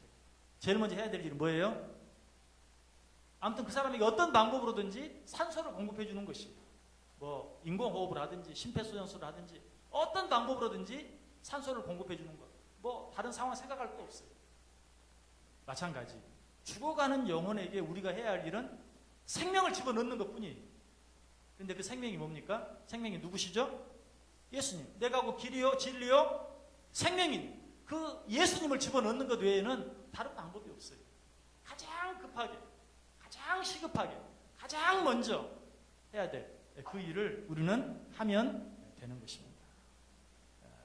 제일 먼저 해야 될 일은 뭐예요? 아무튼 그 사람에게 어떤 방법으로든지 산소를 공급해 주는 것입니다. 뭐 인공호흡을 하든지 심폐소생술을 하든지 어떤 방법으로든지 산소를 공급해 주는 것. 뭐 다른 상황 생각할 거 없어요. 마찬가지. 죽어가는 영혼에게 우리가 해야 할 일은 생명을 집어넣는 것뿐이에요. 그런데 그 생명이 뭡니까? 생명이 누구시죠? 예수님. 내가 그 길이요 진리요 생명인 그 예수님을 집어넣는 것 외에는 다른 방법이 없어요. 가장 급하게, 가장 시급하게, 가장 먼저 해야 될 그 일을 우리는 하면 되는 것입니다.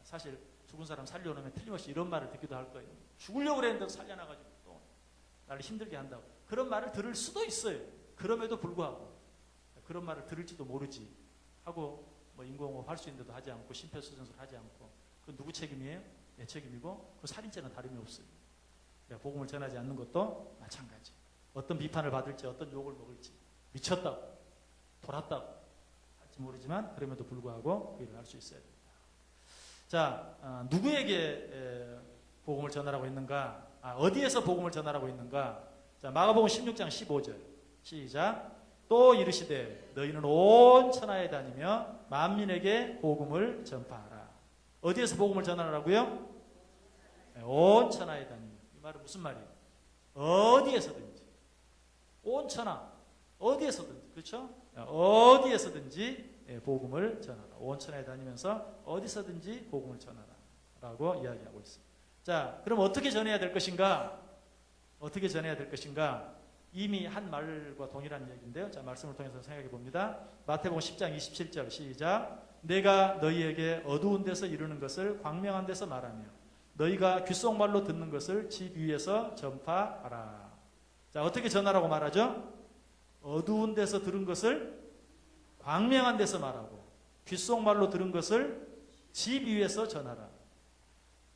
사실 죽은 사람 살려놓으면 틀림없이 이런 말을 듣기도 할 거예요. 죽으려고 그랬는데 살려놔가지고 또 나를 힘들게 한다고. 그런 말을 들을 수도 있어요. 그럼에도 불구하고 그런 말을 들을지도 모르지 하고 뭐 인공호흡 할 수 있는데도 하지 않고 심폐소생술 하지 않고 그건 누구 책임이에요? 내 책임이고 그 살인죄는 다름이 없어요. 복음을 전하지 않는 것도 마찬가지. 어떤 비판을 받을지 어떤 욕을 먹을지 미쳤다고 돌았다고 할지 모르지만 그럼에도 불구하고 그 일을 할 수 있어야 됩니다. 자, 누구에게 복음을 전하라고 했는가? 어디에서 복음을 전하라고 했는가? 자, 마가복음 16장 15절 시작. 또 이르시되 너희는 온 천하에 다니며 만민에게 복음을 전파하라. 어디에서 복음을 전하라고요? 온 천하에 다니며. 이 말은 무슨 말이에요? 어디에서든지. 온 천하. 어디에서든지. 그렇죠? 어디에서든지 복음을 전하라. 온 천하에 다니면서 어디서든지 복음을 전하라. 라고 이야기하고 있습니다. 자, 그럼 어떻게 전해야 될 것인가? 어떻게 전해야 될 것인가? 이미 한 말과 동일한 얘기인데요. 자, 말씀을 통해서 생각해 봅니다. 마태복음 10장 27절 시작. 내가 너희에게 어두운 데서 이루는 것을 광명한 데서 말하며 너희가 귓속말로 듣는 것을 집 위에서 전파하라. 자, 어떻게 전하라고 말하죠? 어두운 데서 들은 것을 광명한 데서 말하고 귓속말로 들은 것을 집 위에서 전하라.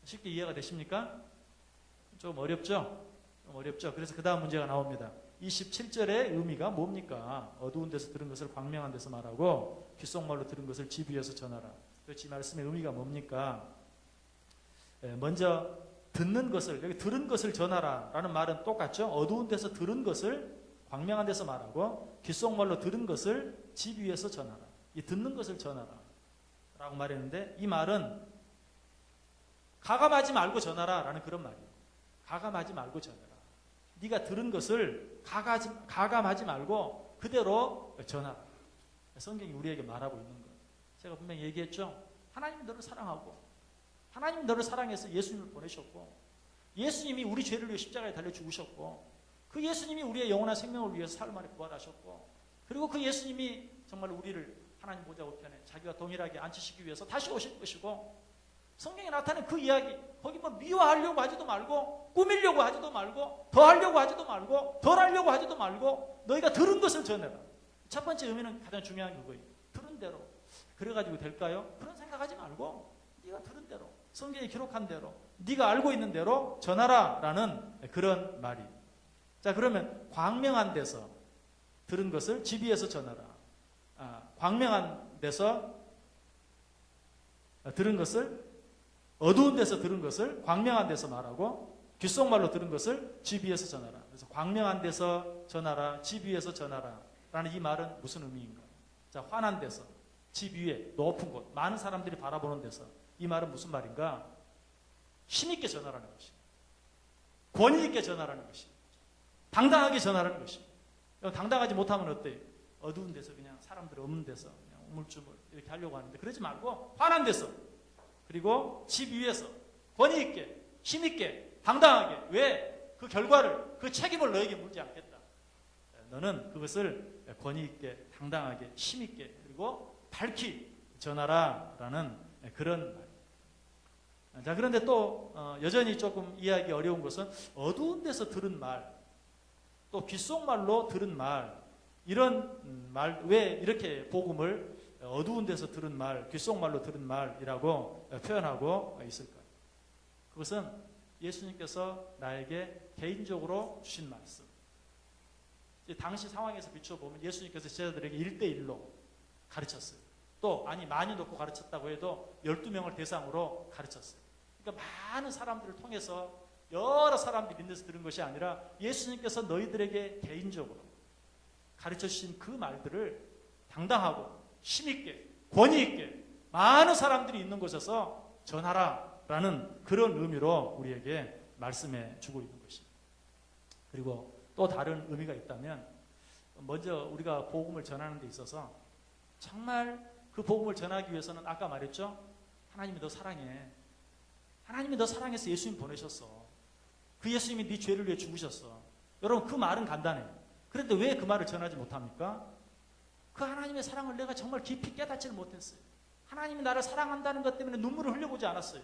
쉽게 이해가 되십니까? 좀 어렵죠? 좀 어렵죠? 그래서 그 다음 문제가 나옵니다. 27절의 의미가 뭡니까? 어두운 데서 들은 것을 광명한 데서 말하고 귓속말로 들은 것을 집 위에서 전하라. 그렇지, 말씀의 의미가 뭡니까? 먼저 듣는 것을, 여기 들은 것을 전하라 라는 말은 똑같죠? 어두운 데서 들은 것을 광명한 데서 말하고 귓속말로 들은 것을 집 위에서 전하라. 이 듣는 것을 전하라 라고 말했는데 이 말은 가감하지 말고 전하라 라는 그런 말이에요. 가감하지 말고 전하라. 네가 들은 것을 가감하지 말고 그대로 전하라. 성경이 우리에게 말하고 있는 거예요. 제가 분명히 얘기했죠. 하나님이 너를 사랑하고 하나님이 너를 사랑해서 예수님을 보내셨고 예수님이 우리 죄를 위해 십자가에 달려 죽으셨고 그 예수님이 우리의 영원한 생명을 위해서 사흘 만에 부활하셨고 그리고 그 예수님이 정말 우리를 하나님 보좌 우편에 자기와 동일하게 앉히시기 위해서 다시 오실 것이고 성경에 나타낸 그 이야기 거기 뭐 미워하려고 하지도 말고 꾸미려고 하지도 말고 더하려고 하지도 말고 덜하려고 하지도 말고 너희가 들은 것을 전해라. 첫 번째 의미는 가장 중요한 그거예요. 들은 대로. 그래가지고 될까요? 그런 생각하지 말고 네가 들은 대로 성경에 기록한 대로 네가 알고 있는 대로 전하라 라는 그런 말이. 자, 그러면 광명한 데서 들은 것을 집 위에서 전하라. 광명한 데서 들은 것을 어두운 데서 들은 것을 광명한 데서 말하고 귓속말로 들은 것을 집 위에서 전하라. 그래서 광명한 데서 전하라, 집 위에서 전하라 라는 이 말은 무슨 의미인가? 자, 환한 데서, 집 위에, 높은 곳, 많은 사람들이 바라보는 데서 이 말은 무슨 말인가? 힘있게 전하라는 것입니다. 권위 있게 전하라는 것입니다. 당당하게 전하라는 것입니다. 당당하지 못하면 어때요? 어두운 데서 그냥 사람들 없는 데서 그냥 우물쭈물 이렇게 하려고 하는데 그러지 말고 환한 데서 그리고 집 위에서 권위 있게 힘있게 당당하게. 왜? 그 결과를 그 책임을 너에게 물지 않겠다. 너는 그것을 권위 있게 당당하게 힘있게 그리고 밝히 전하라라는 그런 말. 자, 그런데 또 여전히 조금 이해하기 어려운 것은 어두운 데서 들은 말 또 귓속말로 들은 말 이런 말 왜 이렇게 복음을 어두운 데서 들은 말, 귓속말로 들은 말이라고 표현하고 있을까요? 그것은 예수님께서 나에게 개인적으로 주신 말씀. 당시 상황에서 비춰보면 예수님께서 제자들에게 1대1로 가르쳤어요. 또 아니 많이 놓고 가르쳤다고 해도 12명을 대상으로 가르쳤어요. 그러니까 많은 사람들을 통해서 여러 사람들이 있는 데서 들은 것이 아니라 예수님께서 너희들에게 개인적으로 가르쳐 주신 그 말들을 당당하고 힘있게 권위있게 많은 사람들이 있는 곳에서 전하라라는 그런 의미로 우리에게 말씀해 주고 있는 것입니다. 그리고 또 다른 의미가 있다면 먼저 우리가 복음을 전하는 데 있어서 정말 그 복음을 전하기 위해서는 아까 말했죠. 하나님이 너 사랑해. 하나님이 너 사랑해서 예수님 보내셨어. 그 예수님이 네 죄를 위해 죽으셨어. 여러분 그 말은 간단해요. 그런데 왜 그 말을 전하지 못합니까? 그 하나님의 사랑을 내가 정말 깊이 깨닫지를 못했어요. 하나님이 나를 사랑한다는 것 때문에 눈물을 흘려보지 않았어요.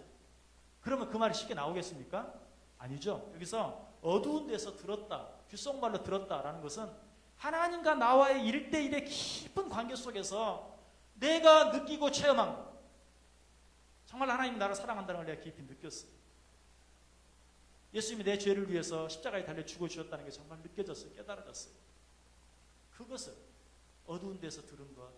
그러면 그 말이 쉽게 나오겠습니까? 아니죠. 여기서 어두운 데서 들었다, 귓속말로 들었다라는 것은 하나님과 나와의 1대1의 깊은 관계 속에서 내가 느끼고 체험한 것. 정말 하나님이 나를 사랑한다는 걸 내가 깊이 느꼈어요. 예수님이 내 죄를 위해서 십자가에 달려 죽어주셨다는 게 정말 느껴졌어요. 깨달아졌어요. 그것을 어두운 데서 들은 것,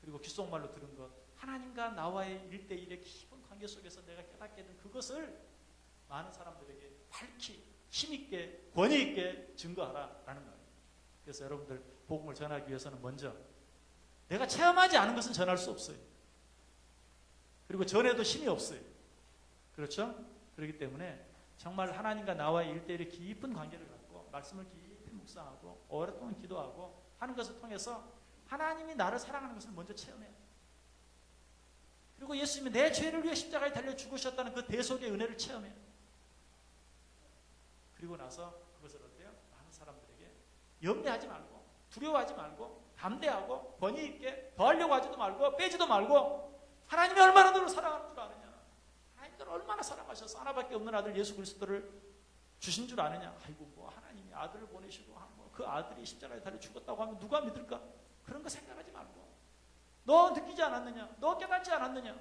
그리고 귓속말로 들은 것, 하나님과 나와의 1대1의 깊은 관계 속에서 내가 깨닫게 된 그것을 많은 사람들에게 밝히 힘있게 권위있게 증거하라라는 거예요. 그래서 여러분들 복음을 전하기 위해서는 먼저 내가 체험하지 않은 것은 전할 수 없어요. 그리고 전해도 힘이 없어요. 그렇죠? 그렇기 때문에 정말 하나님과 나와의 1대1의 깊은 관계를 갖고 말씀을 깊이 묵상하고 오랫동안 기도하고 하는 것을 통해서 하나님이 나를 사랑하는 것을 먼저 체험해요. 그리고 예수님이 내 죄를 위해 십자가에 달려 죽으셨다는 그 대속의 은혜를 체험해요. 그리고 나서 그것을 어때요? 많은 사람들에게 염려하지 말고 두려워하지 말고 담대하고 권위 있게 더하려고 하지도 말고 빼지도 말고 하나님이 얼마나 너를 사랑하는 줄 아느냐. 하나님이 너를 얼마나 사랑하셔서 하나밖에 없는 아들 예수 그리스도를 주신 줄 아느냐. 아이고 뭐 하나님이 아들을 보내시고 그 아들이 십자가에 달려 죽었다고 하면 누가 믿을까? 그런 거 생각하지 말고 너 느끼지 않았느냐? 너 깨닫지 않았느냐?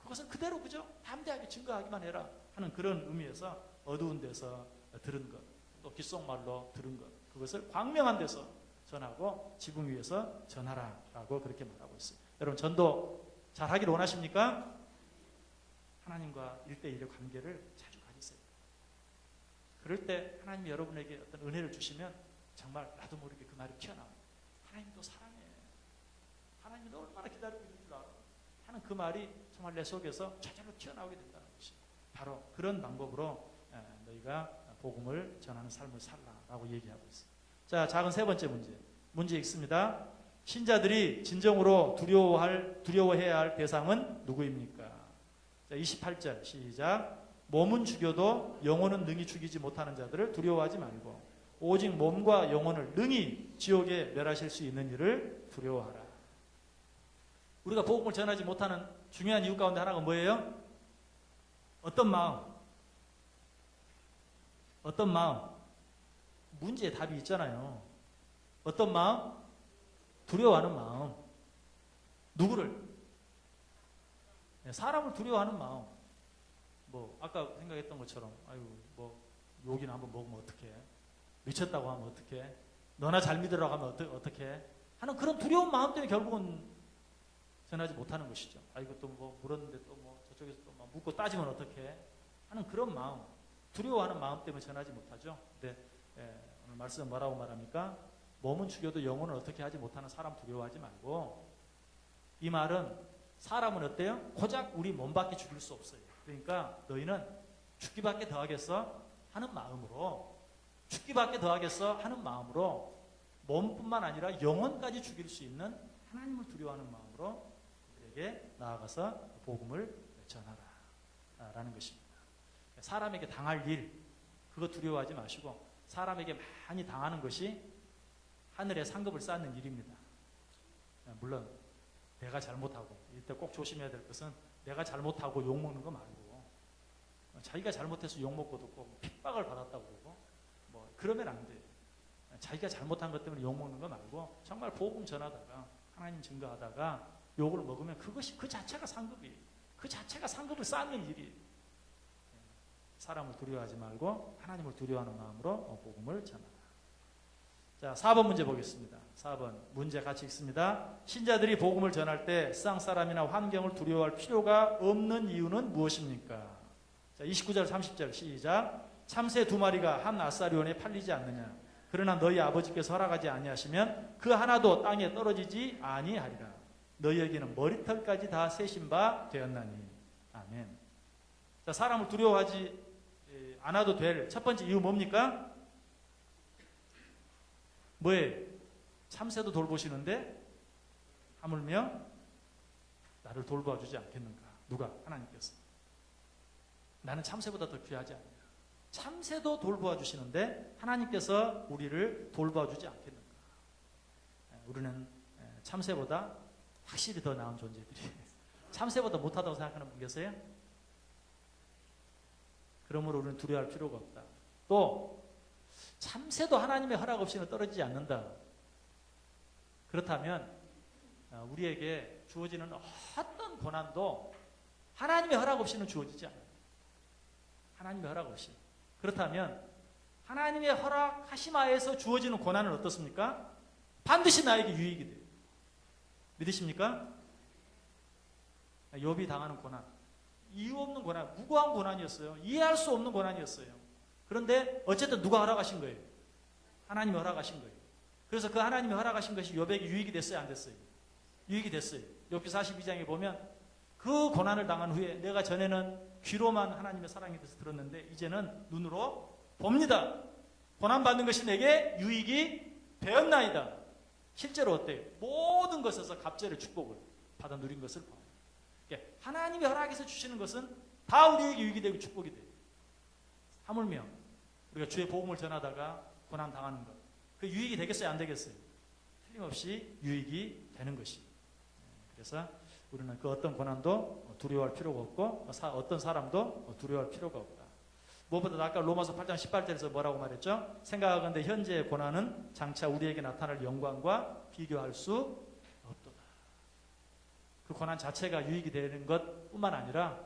그것을 그대로 그저 담대하게 증거하기만 해라 하는 그런 의미에서 어두운 데서 들은 것, 또 귓속말로 들은 것, 그것을 광명한 데서 전하고 지붕 위에서 전하라라고 그렇게 말하고 있어요. 여러분 전도 잘하기를 원하십니까? 하나님과 1대1의 관계를 자주 가지세요. 그럴 때 하나님이 여러분에게 어떤 은혜를 주시면 정말 나도 모르게 그 말이 튀어나와요. 하나님도 사랑해. 하나님이 너 얼마나 기다리고 있는 줄 알아? 하는 그 말이 정말 내 속에서 저절로 튀어나오게 된다는 것이 바로 그런 방법으로 너희가 복음을 전하는 삶을 살라라고 얘기하고 있어요. 자, 작은 세 번째 문제 읽습니다. 신자들이 진정으로 두려워해야 할 대상은 누구입니까? 자, 28절 시작. 몸은 죽여도 영혼은 능히 죽이지 못하는 자들을 두려워하지 말고 오직 몸과 영혼을 능히 지옥에 멸하실 수 있는 이를 두려워하라. 우리가 복음을 전하지 못하는 중요한 이유 가운데 하나가 뭐예요? 어떤 마음? 어떤 마음? 문제의 답이 있잖아요. 어떤 마음? 두려워하는 마음. 누구를? 사람을 두려워하는 마음. 뭐 아까 생각했던 것처럼 아유 뭐 욕이나 한번 먹으면 어떡해? 미쳤다고 하면 어떡해? 너나 잘 믿으라고 하면 어떡해? 하는 그런 두려운 마음 때문에 결국은 전하지 못하는 것이죠. 아 이거 또 뭐 물었는데 또 뭐 저쪽에서 또 막 묻고 따지면 어떡해? 하는 그런 마음. 두려워하는 마음 때문에 전하지 못하죠. 근데 오늘 말씀은 뭐라고 말합니까? 몸은 죽여도 영혼을 어떻게 하지 못하는 사람 두려워하지 말고 이 말은 사람은 어때요? 고작 우리 몸밖에 죽일 수 없어요. 그러니까 너희는 죽기밖에 더하겠어? 하는 마음으로 죽기밖에 더하겠어? 하는 마음으로 몸뿐만 아니라 영혼까지 죽일 수 있는 하나님을 두려워하는 마음으로 그들에게 나아가서 복음을 전하라 라는 것입니다. 사람에게 당할 일 그거 두려워하지 마시고 사람에게 많이 당하는 것이 하늘에 상급을 쌓는 일입니다. 물론 내가 잘못하고 이때 꼭 조심해야 될 것은 내가 잘못하고 욕먹는 거 말고 자기가 잘못해서 욕먹고도 꼭 핍박을 받았다고 그러고 뭐 그러면 안 돼요. 자기가 잘못한 것 때문에 욕먹는 거 말고 정말 복음 전하다가 하나님 증거하다가 욕을 먹으면 그것이 그 자체가 상급이에요. 그 자체가 상급을 쌓는 일이에요. 사람을 두려워하지 말고 하나님을 두려워하는 마음으로 복음을 전하라. 자, 4번 문제 보겠습니다. 4번 문제 같이 읽습니다. 신자들이 복음을 전할 때 세상 사람이나 환경을 두려워할 필요가 없는 이유는 무엇입니까? 자, 29절 30절 시작. 참새 2마리가 한 아사리온에 팔리지 않느냐. 그러나 너희 아버지께서 허락하지 아니하시면 그 하나도 땅에 떨어지지 아니하리라. 너희에게는 머리털까지 다 세신 바 되었나니. 아멘. 자, 사람을 두려워하지 않아도 될 첫 번째 이유 뭡니까? 뭐예요? 참새도 돌보시는데 하물며 나를 돌봐주지 않겠는가? 누가? 하나님께서. 나는 참새보다 더 귀하지 않냐? 참새도 돌보아 주시는데 하나님께서 우리를 돌봐주지 않겠는가? 우리는 참새보다 확실히 더 나은 존재들이. 참새보다 못하다고 생각하는 분 계세요? 그러므로 우리는 두려워할 필요가 없다. 또 참새도 하나님의 허락 없이는 떨어지지 않는다. 그렇다면 우리에게 주어지는 어떤 고난도 하나님의 허락 없이는 주어지지 않아요. 하나님의 허락 없이. 그렇다면 하나님의 허락하심하에서 주어지는 고난은 어떻습니까? 반드시 나에게 유익이 돼요. 믿으십니까? 욥이 당하는 고난, 이유 없는 고난, 무고한 고난이었어요. 이해할 수 없는 고난이었어요. 그런데 어쨌든 누가 허락하신 거예요? 하나님이 허락하신 거예요. 그래서 그 하나님이 허락하신 것이 욥에게 유익이 됐어요? 안 됐어요? 유익이 됐어요. 욥기 42장에 보면 그 고난을 당한 후에 내가 전에는 귀로만 하나님의 사랑에 대해서 들었는데 이제는 눈으로 봅니다. 고난받는 것이 내게 유익이 되었나이다. 실제로 어때요? 모든 것에서 갑절의 축복을 받아 누린 것을 봐요. 하나님이 허락해서 주시는 것은 다 우리에게 유익이 되고 축복이 돼요. 하물며 우리가 주의 복음을 전하다가 고난 당하는 것, 그 유익이 되겠어요? 안 되겠어요? 틀림없이 유익이 되는 것이. 그래서 우리는 그 어떤 고난도 두려워할 필요가 없고 어떤 사람도 두려워할 필요가 없다. 무엇보다 아까 로마서 8장 18절에서 뭐라고 말했죠? 생각하건대 현재의 고난은 장차 우리에게 나타날 영광과 비교할 수 없도다. 그 고난 자체가 유익이 되는 것뿐만 아니라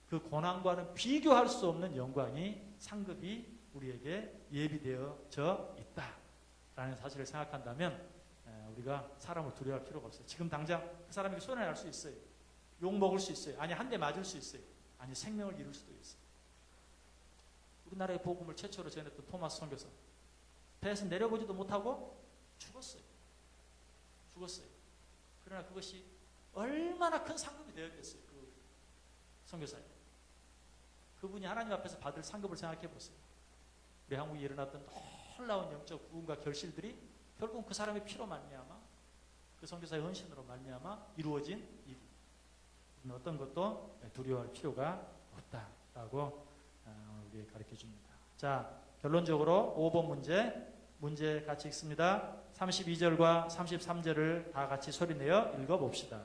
그 고난과는 비교할 수 없는 영광이 상급이 우리에게 예비되어져 있다라는 사실을 생각한다면 우리가 사람을 두려워할 필요가 없어요. 지금 당장 그 사람에게 손해날 수 있어요. 욕먹을 수 있어요. 아니 한 대 맞을 수 있어요. 아니 생명을 잃을 수도 있어요. 우리나라의 복음을 최초로 전했던 토마스 선교사, 배에서 내려보지도 못하고 죽었어요. 그러나 그것이 얼마나 큰 상급이 되었겠어요. 그 선교사님. 그분이 하나님 앞에서 받을 상급을 생각해 보세요. 우리 한국에 일어났던 놀라운 영적 구원과 결실들이 결국 그 사람의 피로 말미암아, 그 선교사의 헌신으로 말미암아 이루어진 일. 우리는 어떤 것도 두려워할 필요가 없다라고 우리에게 가르쳐 줍니다. 자, 결론적으로 5번 문제 같이 읽습니다. 32절과 33절을 다 같이 소리내어 읽어봅시다.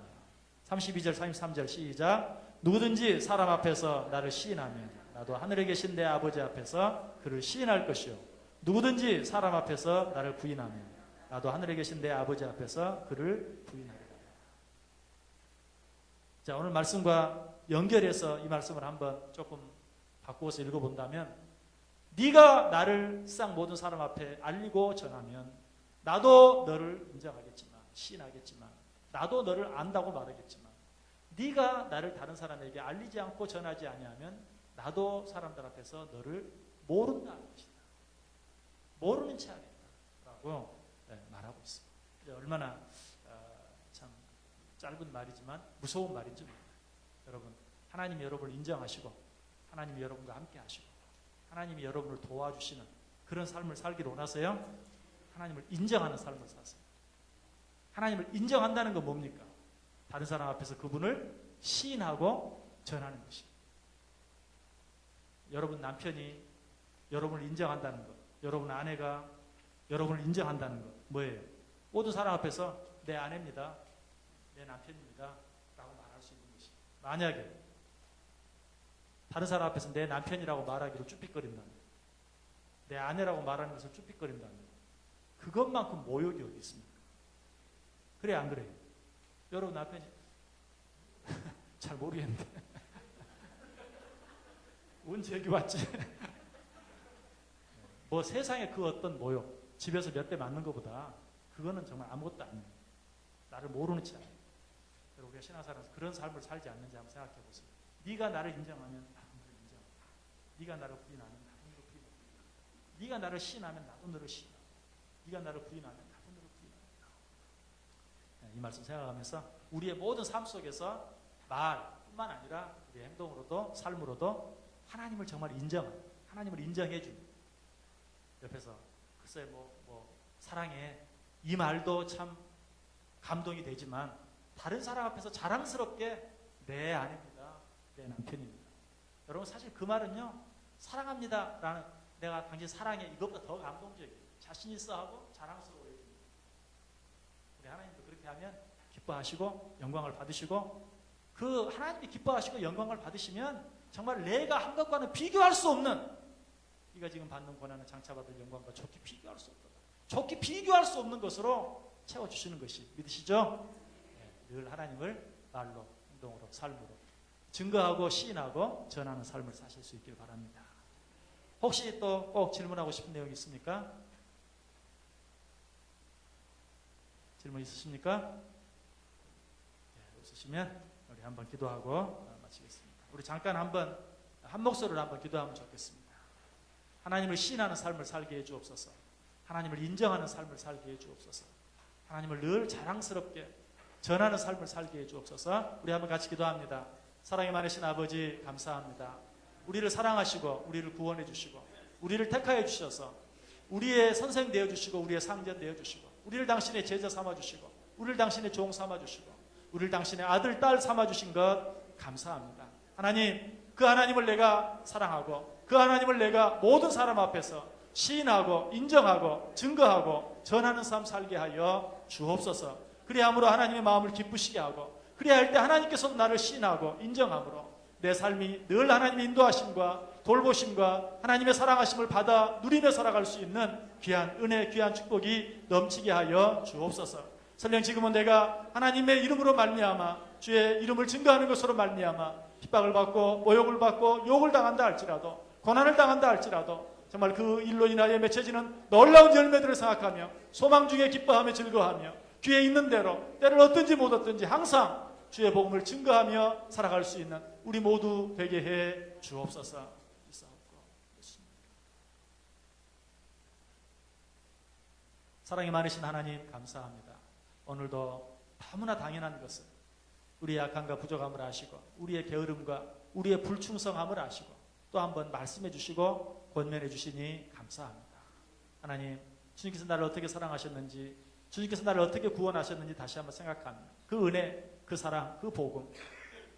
32절, 33절 시작. 누구든지 사람 앞에서 나를 시인하면 나도 하늘에 계신 내 아버지 앞에서 그를 시인할 것이요. 누구든지 사람 앞에서 나를 부인하면 나도 하늘에 계신 내 아버지 앞에서 그를 부인하리라. 자, 오늘 말씀과 연결해서 이 말씀을 한번 조금 바꾸어서 읽어본다면, 네가 나를 세상 모든 사람 앞에 알리고 전하면 나도 너를 인정하겠지만, 시인하겠지만, 나도 너를 안다고 말하겠지만, 네가 나를 다른 사람에게 알리지 않고 전하지 아니하면 나도 사람들 앞에서 너를 모른다 할 것이다. 모르는 채 하겠다라고 말하고 있습니다. 얼마나 참 짧은 말이지만 무서운 말인지 모릅니다. 여러분, 하나님이 여러분을 인정하시고 하나님이 여러분과 함께 하시고 하나님이 여러분을 도와주시는 그런 삶을 살기를 원하세요? 하나님을 인정하는 삶을 사세요. 하나님을 인정한다는 건 뭡니까? 다른 사람 앞에서 그분을 시인하고 전하는 것입니다. 여러분 남편이 여러분을 인정한다는 것, 여러분 아내가 여러분을 인정한다는 것 뭐예요? 모든 사람 앞에서 내 아내입니다, 내 남편입니다 라고 말할 수 있는 것이. 만약에 다른 사람 앞에서 내 남편이라고 말하기로 쭈삣거린다면, 내 아내라고 말하는 것을 쭈삣거린다면 그것만큼 모욕이 어디 있습니까? 그래 안 그래요? 여러분 남편이 잘 모르겠는데 언제 여기 왔지? 뭐 세상에 그 어떤 모욕, 집에서 몇 대 맞는 것보다 그거는 정말 아무것도 아니에요. 나를 모르는 채. 여러분, 우리가 신앙생활에서 그런 삶을 살지 않는지 한번 생각해 보세요. 네가 나를 인정하면 나는 너를 인정한다. 네가 나를 부인하면 나는 너를 부인한다. 네가 나를 시인하면 나도 너를 시인하고, 네가 나를 부인하면 나도 너를 부인한다. 이 말씀 생각하면서 우리의 모든 삶 속에서 말뿐만 아니라 우리의 행동으로도 삶으로도 하나님을 정말 인정하는, 하나님을 인정해 주는, 옆에서 글쎄 사랑해, 이 말도 참 감동이 되지만 다른 사람 앞에서 자랑스럽게 네, 아닙니다, 내 남편입니다. 여러분, 사실 그 말은요, 사랑합니다 라는, 내가 당신 사랑해, 이것보다 더 감동적이에요. 자신 있어 하고 자랑스러워해 줍니다. 우리 하나님도 그렇게 하면 기뻐하시고 영광을 받으시고, 그 하나님이 기뻐하시고 영광을 받으시면 정말 내가 한 것과는 비교할 수 없는, 네가 지금 받는 고난은 장차 받을 영광과 좋게 비교할 수 없다, 좋게 비교할 수 없는 것으로 채워주시는 것이, 믿으시죠? 늘 하나님을 말로, 행동으로, 삶으로 증거하고 시인하고 전하는 삶을 사실 수 있길 바랍니다. 혹시 또 꼭 질문하고 싶은 내용이 있습니까? 질문 있으십니까? 없으시면 우리 한번 기도하고 마치겠습니다. 우리 잠깐 한번 한 목소리로 한번 기도하면 좋겠습니다. 하나님을 시인하는 삶을 살게 해 주옵소서. 하나님을 인정하는 삶을 살게 해 주옵소서. 하나님을 늘 자랑스럽게 전하는 삶을 살게 해 주옵소서. 우리 한번 같이 기도합니다. 사랑이 많으신 아버지, 감사합니다. 우리를 사랑하시고 우리를 구원해 주시고 우리를 택하여 주셔서 우리의 선생 되어 주시고 우리의 상전 되어 주시고 우리를 당신의 제자 삼아 주시고 우리를 당신의 종 삼아 주시고 우리를 당신의 아들, 딸 삼아 주신 것 감사합니다. 하나님, 그 하나님을 내가 사랑하고 그 하나님을 내가 모든 사람 앞에서 시인하고 인정하고 증거하고 전하는 삶 살게 하여 주옵소서. 그리함으로 하나님의 마음을 기쁘시게 하고, 그리할 때 하나님께서도 나를 시인하고 인정함으로 내 삶이 늘 하나님의 인도하심과 돌보심과 하나님의 사랑하심을 받아 누리며 살아갈 수 있는 귀한 은혜, 귀한 축복이 넘치게 하여 주옵소서. 설령 지금은 내가 하나님의 이름으로 말미암아 주의 이름을 증거하는 것으로 말미암아 핍박을 받고 모욕을 받고 욕을 당한다 할지라도, 고난을 당한다 할지라도 정말 그 일로 인하여 맺혀지는 놀라운 열매들을 생각하며 소망 중에 기뻐하며 즐거워하며 귀에 있는 대로 때를 얻든지 못 얻든지 항상 주의 복음을 증거하며 살아갈 수 있는 우리 모두 되게 해 주옵소서. 사랑이 많으신 하나님 감사합니다. 오늘도 너무나 당연한 것을, 우리의 약함과 부족함을 아시고 우리의 게으름과 우리의 불충성함을 아시고 또 한번 말씀해 주시고 권면해 주시니 감사합니다. 하나님, 주님께서 나를 어떻게 사랑하셨는지, 주님께서 나를 어떻게 구원하셨는지 다시 한번 생각합니다. 그 은혜, 그 사랑, 그 복음,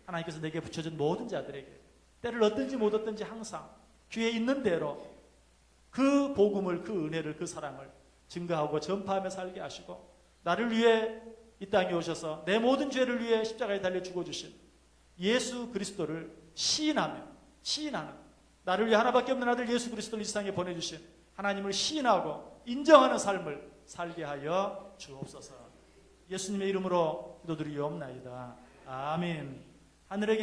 하나님께서 내게 붙여준 모든 자들에게 때를 얻든지 못 얻든지 항상 귀에 있는 대로 그 복음을, 그 은혜를, 그 사랑을 증거하고 전파하며 살게 하시고, 나를 위해 이 땅에 오셔서 내 모든 죄를 위해 십자가에 달려 죽어주신 예수 그리스도를 시인하는, 나를 위해 하나밖에 없는 아들 예수 그리스도를 이 세상에 보내주신 하나님을 시인하고 인정하는 삶을 살게 하여 주옵소서. 예수님의 이름으로 기도드리옵나이다. 아멘. 하늘에 계신